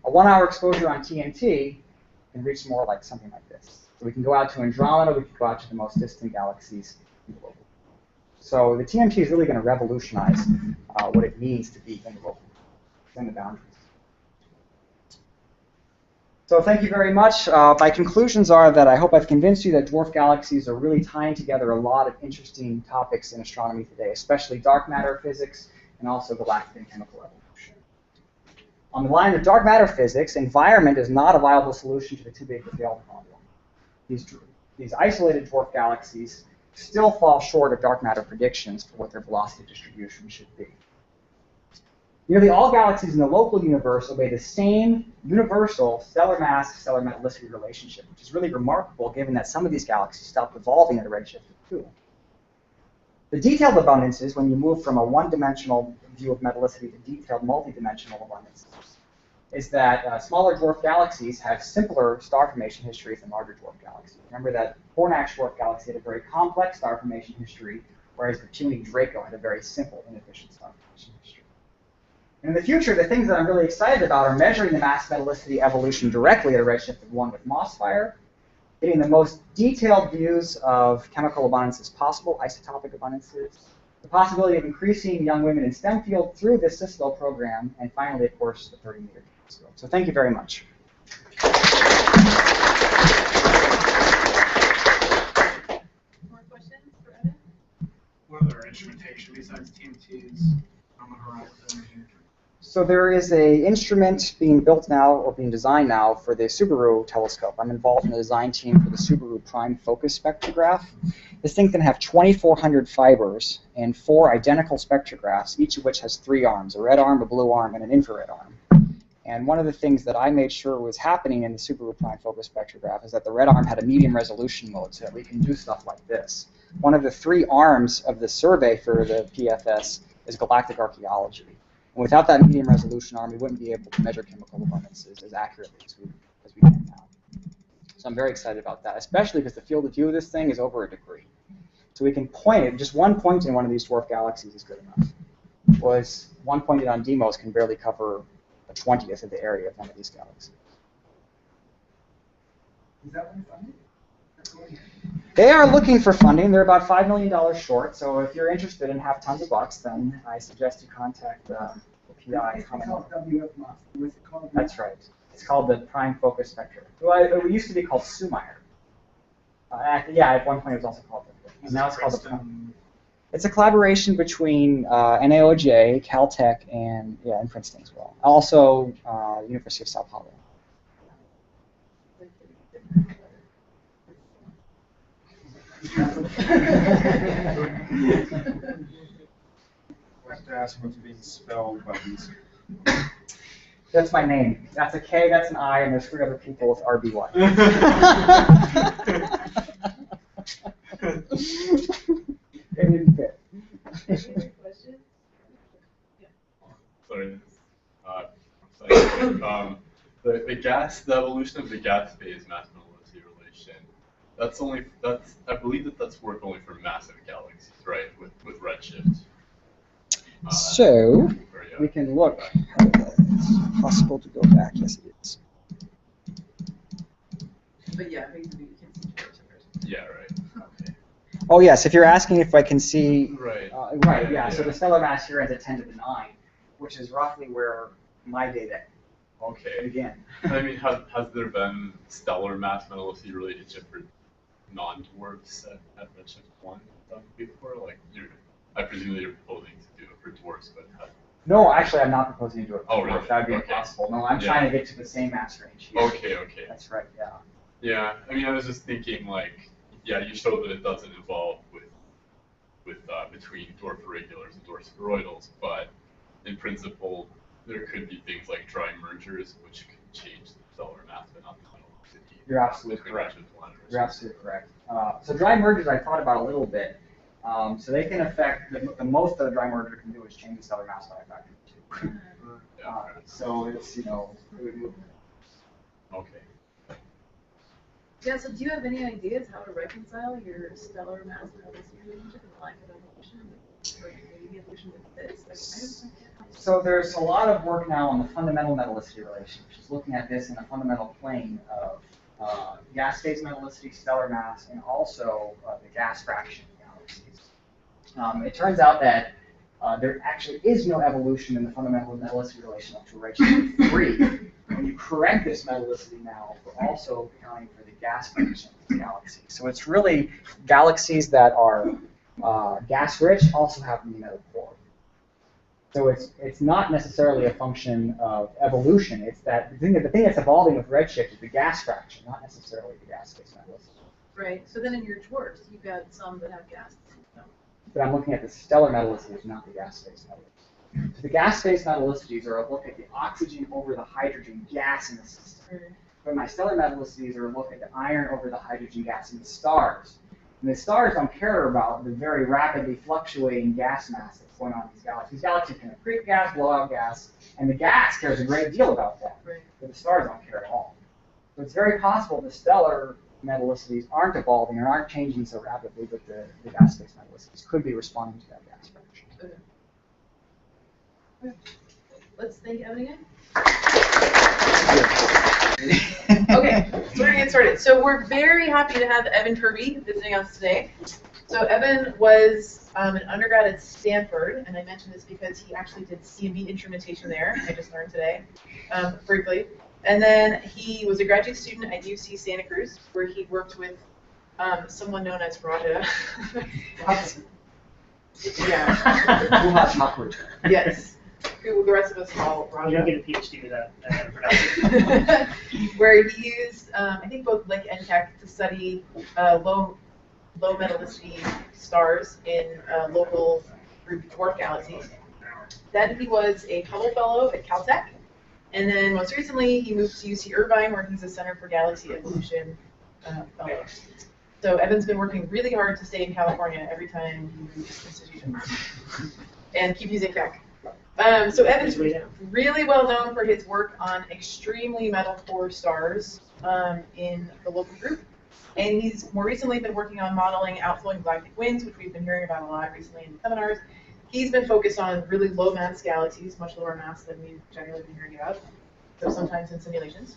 A 1-hour exposure on TMT can reach more like something like this. So we can go out to Andromeda, we can go out to the most distant galaxies in the local group. So the TMT is really going to revolutionize what it means to be in the local group, within the boundaries. So thank you very much. My conclusions are that I hope I've convinced you that dwarf galaxies are really tying together a lot of interesting topics in astronomy today, especially dark matter physics and also galactic and chemical evolution. On the line of dark matter physics, environment is not a viable solution to the too big to fail problem. These isolated dwarf galaxies still fall short of dark matter predictions for what their velocity distribution should be. Nearly all galaxies in the local universe obey the same universal stellar mass-stellar metallicity relationship, which is really remarkable given that some of these galaxies stopped evolving at a redshift of 2. The detailed abundances, when you move from a one-dimensional view of metallicity to detailed multi-dimensional abundances, is that smaller dwarf galaxies have simpler star formation histories than larger dwarf galaxies. Remember that Fornax dwarf galaxy had a very complex star formation history, whereas the puny Draco had a very simple, inefficient star formation history. And in the future, the things that I'm really excited about are measuring the mass metallicity evolution directly at a redshift of 1 with Mossfire, getting the most detailed views of chemical abundances possible, isotopic abundances, the possibility of increasing young women in STEM field through this CISL program, and finally, of course, the 30-meter telescope. So thank you very much. More questions for Evan? What other instrumentation besides TMTs on the horizon here? So there is a instrument being built now, or being designed now, for the Subaru telescope. I'm involved in the design team for the Subaru Prime Focus Spectrograph. This thing can have 2,400 fibers and 4 identical spectrographs, each of which has 3 arms, a red arm, a blue arm, and an infrared arm. And one of the things that I made sure was happening in the Subaru Prime Focus Spectrograph is that the red arm had a medium resolution mode so that we can do stuff like this. One of the 3 arms of the survey for the PFS is galactic archaeology. And without that medium resolution arm, we wouldn't be able to measure chemical abundances as accurately as we can now. So I'm very excited about that, especially because the field of view of this thing is over a degree. So we can point it, just one point in one of these dwarf galaxies is good enough. Whereas one pointed on Deimos can barely cover a 20th of the area of one of these galaxies. Is that one funded? They are looking for funding. They're about $5 million short. So if you're interested and have tons of bucks, then I suggest you contact the PI. It's called WF Master. What's it called? That's right. It's called the Prime Focus Spectra. Well, it used to be called Sumayer. Yeah, at one point it was also called that. And now it's called the Prime. It's a collaboration between NAOJ, Caltech, and Princeton as well. Also, University of Sao Paulo. I have to ask what's being spelled by these. That's my name. That's a K, that's an I, and there's 3 other people with RBY. It didn't fit. Sorry. The evolution of the gas phase mass mobility relation. I believe that's work only for massive galaxies, right? With redshift. So we can look. It's possible to go back. Yes, it is. But yeah, basically you can see dwarfs. Yeah, right. Okay. Oh yes, if you're asking if I can see. Right. Right. Yeah. So the stellar mass here is at 10 to the 9, which is roughly where my data Okay. began. I mean, has there been stellar mass metallicity relationship for non-dwarfs at redshift 1 done before? Like, I presume that you're proposing to do it for dwarfs, but No, actually, I'm not proposing to do it. Oh, really? That would be Okay. impossible. No, I'm trying to get to the same mass range here. Okay. That's right. Yeah. Yeah, I mean, I was just thinking, like, yeah, you showed that it doesn't evolve with between dwarf irregulars and dwarf spheroidals, but in principle, there could be things like dry mergers, which could change the stellar mass, but not the velocity. You're absolutely between correct. redshift 1 and redshift You're absolutely correct. So dry mergers, I thought about a little bit. So they can affect the most that a dry merger can do is change the stellar mass by a factor of 2. Yeah. So it's it would move. Okay. Yeah, so do you have any ideas how to reconcile your stellar mass metallicity relationship and lack of evolution? Or maybe evolution with this? Like, I don't get how. So there's a lot of work now on the fundamental metallicity relation, which is looking at this in a fundamental plane of gas phase metallicity, stellar mass, and also the gas fraction of galaxies. It turns out that there actually is no evolution in the fundamental metallicity relation up to redshift 3. When you correct this metallicity now, we're also accounting for the gas fraction of the galaxy. So it's really galaxies that are gas-rich also have the metal core. So it's not necessarily a function of evolution. It's that the thing that's evolving with redshift is the gas fraction, not necessarily the gas phase metallicity. Right. So then in your dwarfs, you've got some that have gas. No. But I'm looking at the stellar metallicities, not the gas phase metallicities. So the gas phase metallicities are a look at the oxygen over the hydrogen gas in the system. Right. But my stellar metallicities are a look at the iron over the hydrogen gas in the stars. And the stars don't care about the very rapidly fluctuating gas mass that's going on in these galaxies. These galaxies can accrete gas, blow out gas, and the gas cares a great deal about that. Right. But the stars don't care at all. So it's very possible the stellar metallicities aren't evolving or aren't changing so rapidly, but the gas phase metallicities could be responding to that gas fraction. Okay. Let's thank Evan again. Okay, so we're gonna get started. So we're very happy to have Evan Kirby visiting us today. So Evan was an undergrad at Stanford, and I mention this because he actually did CMB instrumentation there. I just learned today, briefly. And then he was a graduate student at UC Santa Cruz, where he worked with someone known as Raja. Yeah. Yes. who the rest of us call You Raja. don't get a PhD without production. Where he used, I think both like NTech to study low metallicity stars in local dwarf galaxies. Then he was a Hubble Fellow at Caltech, and then most recently he moved to UC Irvine, where he's a Center for Galaxy Evolution Fellow. So Evan's been working really hard to stay in California every time he moves institutions, and keep using tech. So Evan's really well known for his work on extremely metal core stars in the local group. And he's more recently been working on modeling outflowing galactic winds, which we've been hearing about a lot recently in the seminars. He's been focused on really low mass galaxies, much lower mass than we've generally been hearing about, so sometimes in simulations.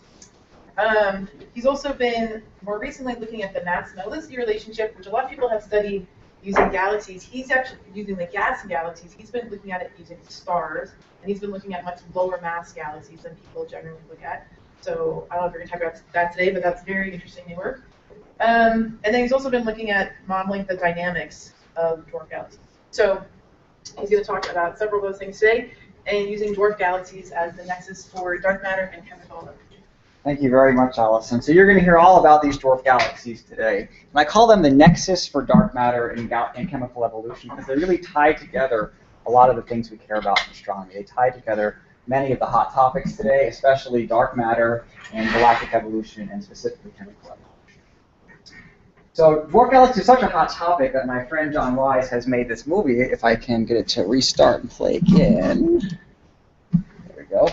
He's also been more recently looking at the mass-metallicity relationship, which a lot of people have studied using galaxies. He's actually using the gas in galaxies. He's been looking at it using stars, and he's been looking at much lower mass galaxies than people generally look at. So I don't know if we're going to talk about that today, but that's very interesting new work. And then he's also been looking at modeling the dynamics of dwarf galaxies. So he's going to talk about several of those things today, and using dwarf galaxies as the nexus for dark matter and chemical evolution. Thank you very much, Allison. So you're going to hear all about these dwarf galaxies today. And I call them the nexus for dark matter and chemical evolution because they really tie together a lot of the things we care about in astronomy. They tie together many of the hot topics today, especially dark matter and galactic evolution, and specifically chemical evolution. So dwarf galaxies is such a hot topic that my friend John Wise has made this movie, if I can get it to restart and play again. There we go.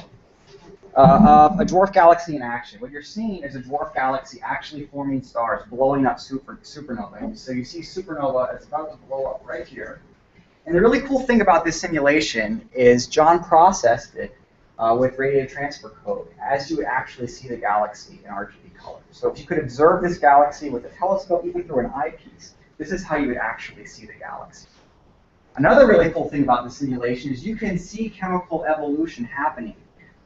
A dwarf galaxy in action. What you're seeing is a dwarf galaxy actually forming stars, blowing up supernova. So you see supernova, it's about to blow up right here. And the really cool thing about this simulation is John processed it with radiative transfer code as you would actually see the galaxy in RGB color. So if you could observe this galaxy with a telescope, even through an eyepiece, this is how you would actually see the galaxy. Another really cool thing about the simulation is you can see chemical evolution happening.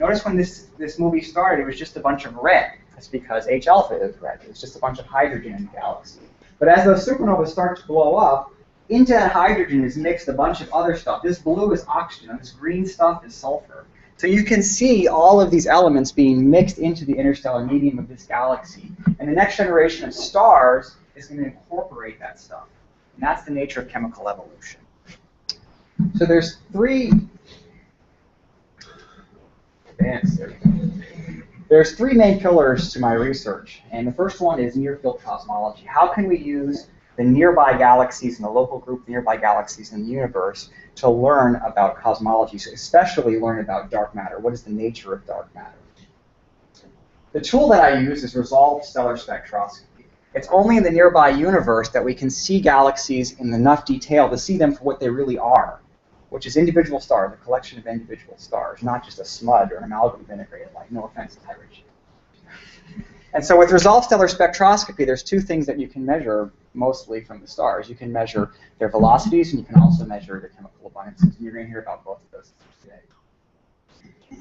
Notice when this movie started, it was just a bunch of red. That's because H alpha is red. It's just a bunch of hydrogen in the galaxy. But as those supernovas start to blow up, into that hydrogen is mixed a bunch of other stuff. This blue is oxygen, and this green stuff is sulfur. So you can see all of these elements being mixed into the interstellar medium of this galaxy. And the next generation of stars is going to incorporate that stuff. And that's the nature of chemical evolution. So there's three main pillars to my research. And the first one is near-field cosmology. How can we use the nearby galaxies in the local group, the nearby galaxies in the universe, to learn about cosmology, so especially learn about dark matter? What is the nature of dark matter? The tool that I use is resolved stellar spectroscopy. It's only in the nearby universe that we can see galaxies in enough detail to see them for what they really are, which is individual stars, a collection of individual stars, not just a SMUD or an amalgam of integrated light. No offense to Irish. And so with resolved stellar spectroscopy, there's two things that you can measure mostly from the stars. You can measure their velocities, and you can also measure their chemical abundances. And you're going to hear about both of those today.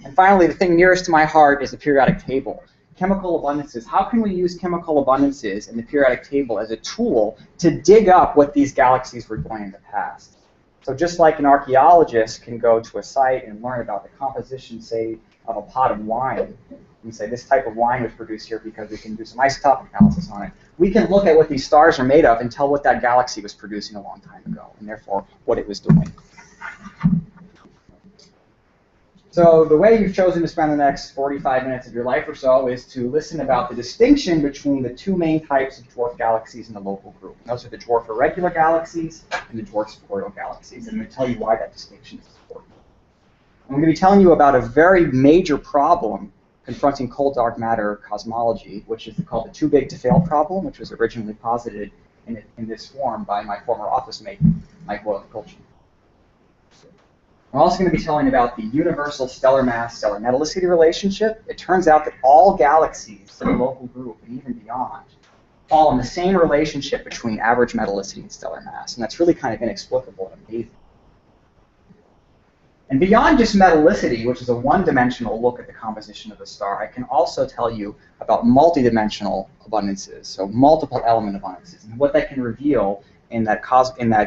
And finally, the thing nearest to my heart is the periodic table. Chemical abundances. How can we use chemical abundances in the periodic table as a tool to dig up what these galaxies were doing in the past? So just like an archaeologist can go to a site and learn about the composition, say, of a pot of wine, and say this type of wine was produced here because we can do some isotopic analysis on it, we can look at what these stars are made of and tell what that galaxy was producing a long time ago, and therefore what it was doing. So the way you've chosen to spend the next 45 minutes of your life or so is to listen about the distinction between the two main types of dwarf galaxies in the local group. And those are the dwarf irregular galaxies and the dwarf spheroidal galaxies. And I'm going to tell you why that distinction is important. I'm going to be telling you about a very major problem confronting cold dark matter cosmology, which is called the too big to fail problem, which was originally posited in this form by my former office mate, Mike Boyle-Colchin. I'm also going to be telling about the universal stellar mass-stellar metallicity relationship. It turns out that all galaxies in the local group, and even beyond, fall in the same relationship between average metallicity and stellar mass, and that's really kind of inexplicable and amazing. And beyond just metallicity, which is a one-dimensional look at the composition of the star, I can also tell you about multidimensional abundances, so multiple element abundances, and what that can reveal in that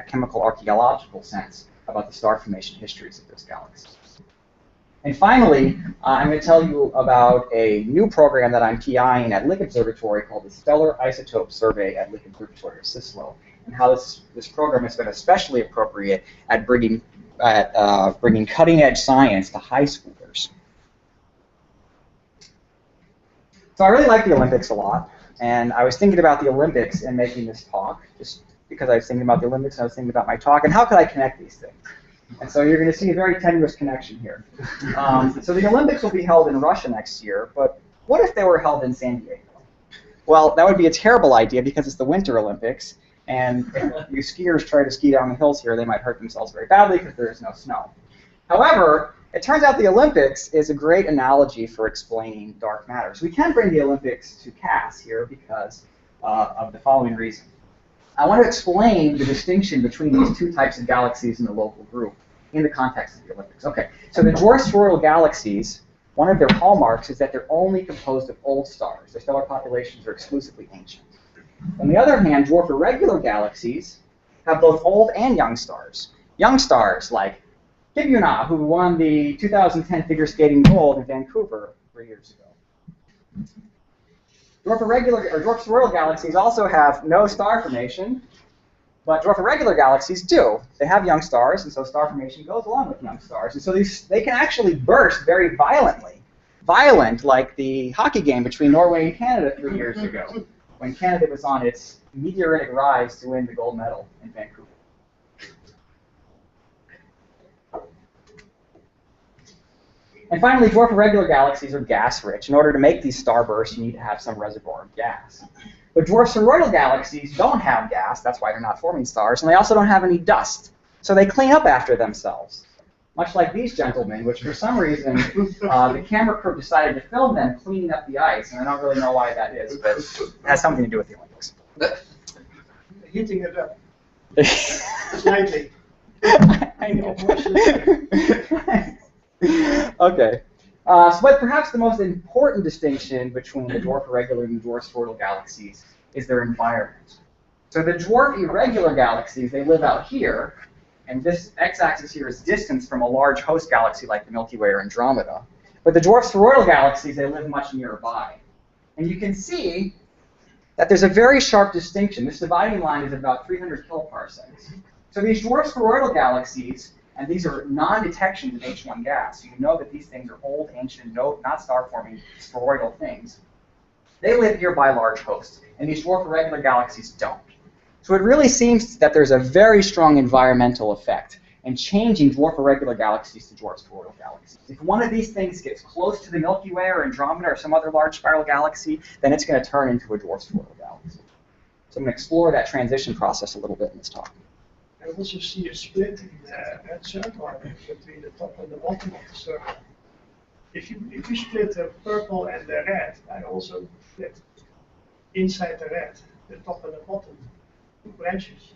chemical archaeological sense about the star formation histories of those galaxies. And finally, I'm going to tell you about a new program that I'm TIing at Lick Observatory called the Stellar Isotope Survey at Lick Observatory, or CISLO, and how this program has been especially appropriate at bringing cutting-edge science to high schoolers. So I really like the Olympics a lot, and I was thinking about the Olympics in making this talk, just because I was thinking about the Olympics and I was thinking about my talk, and how could I connect these things? And so you're going to see a very tenuous connection here. So the Olympics will be held in Russia next year, but what if they were held in San Diego? Well, that would be a terrible idea because it's the Winter Olympics, and if you skiers try to ski down the hills here, they might hurt themselves very badly because there is no snow. However, it turns out the Olympics is a great analogy for explaining dark matter. So we can bring the Olympics to CASS here because of the following reason. I want to explain the distinction between these two types of galaxies in the local group in the context of the Olympics. Okay, so the dwarf spheroidal galaxies, one of their hallmarks is that they're only composed of old stars. Their stellar populations are exclusively ancient. On the other hand, dwarf irregular galaxies have both old and young stars. Young stars like Kirby, who won the 2010 figure skating gold in Vancouver 3 years ago. Dwarf spheroidal galaxies also have no star formation, but dwarf irregular galaxies do. They have young stars, and so star formation goes along with young stars. And so they can actually burst very violently. Violent, like the hockey game between Norway and Canada 3 years ago, when Canada was on its meteoritic rise to win the gold medal in Vancouver. And finally, dwarf irregular galaxies are gas-rich. In order to make these starbursts, you need to have some reservoir of gas. But dwarf spheroidal galaxies don't have gas, that's why they're not forming stars, and they also don't have any dust. So they clean up after themselves, much like these gentlemen, which for some reason, the camera crew decided to film them cleaning up the ice, and I don't really know why that is, but it has something to do with the Olympics. Heating it up. Slightly. I know. Okay. But perhaps the most important distinction between the dwarf irregular and the dwarf spheroidal galaxies is their environment. So the dwarf irregular galaxies, they live out here, and this x-axis here is distance from a large host galaxy like the Milky Way or Andromeda. But the dwarf spheroidal galaxies, they live much nearby. And you can see that there's a very sharp distinction. This dividing line is about 300 kiloparsecs. So these dwarf spheroidal galaxies, and these are non-detections of H1 gas. So you know that these things are old, ancient, not star-forming spheroidal things. They live nearby large hosts, and these dwarf irregular galaxies don't. So it really seems that there's a very strong environmental effect in changing dwarf irregular galaxies to dwarf spheroidal galaxies. If one of these things gets close to the Milky Way or Andromeda or some other large spiral galaxy, then it's going to turn into a dwarf spheroidal galaxy. So I'm going to explore that transition process a little bit in this talk. I also see a split in that circle between the top and the bottom of the circle. If you split the purple and the red, I also split inside the red, the top and the bottom, 2 branches.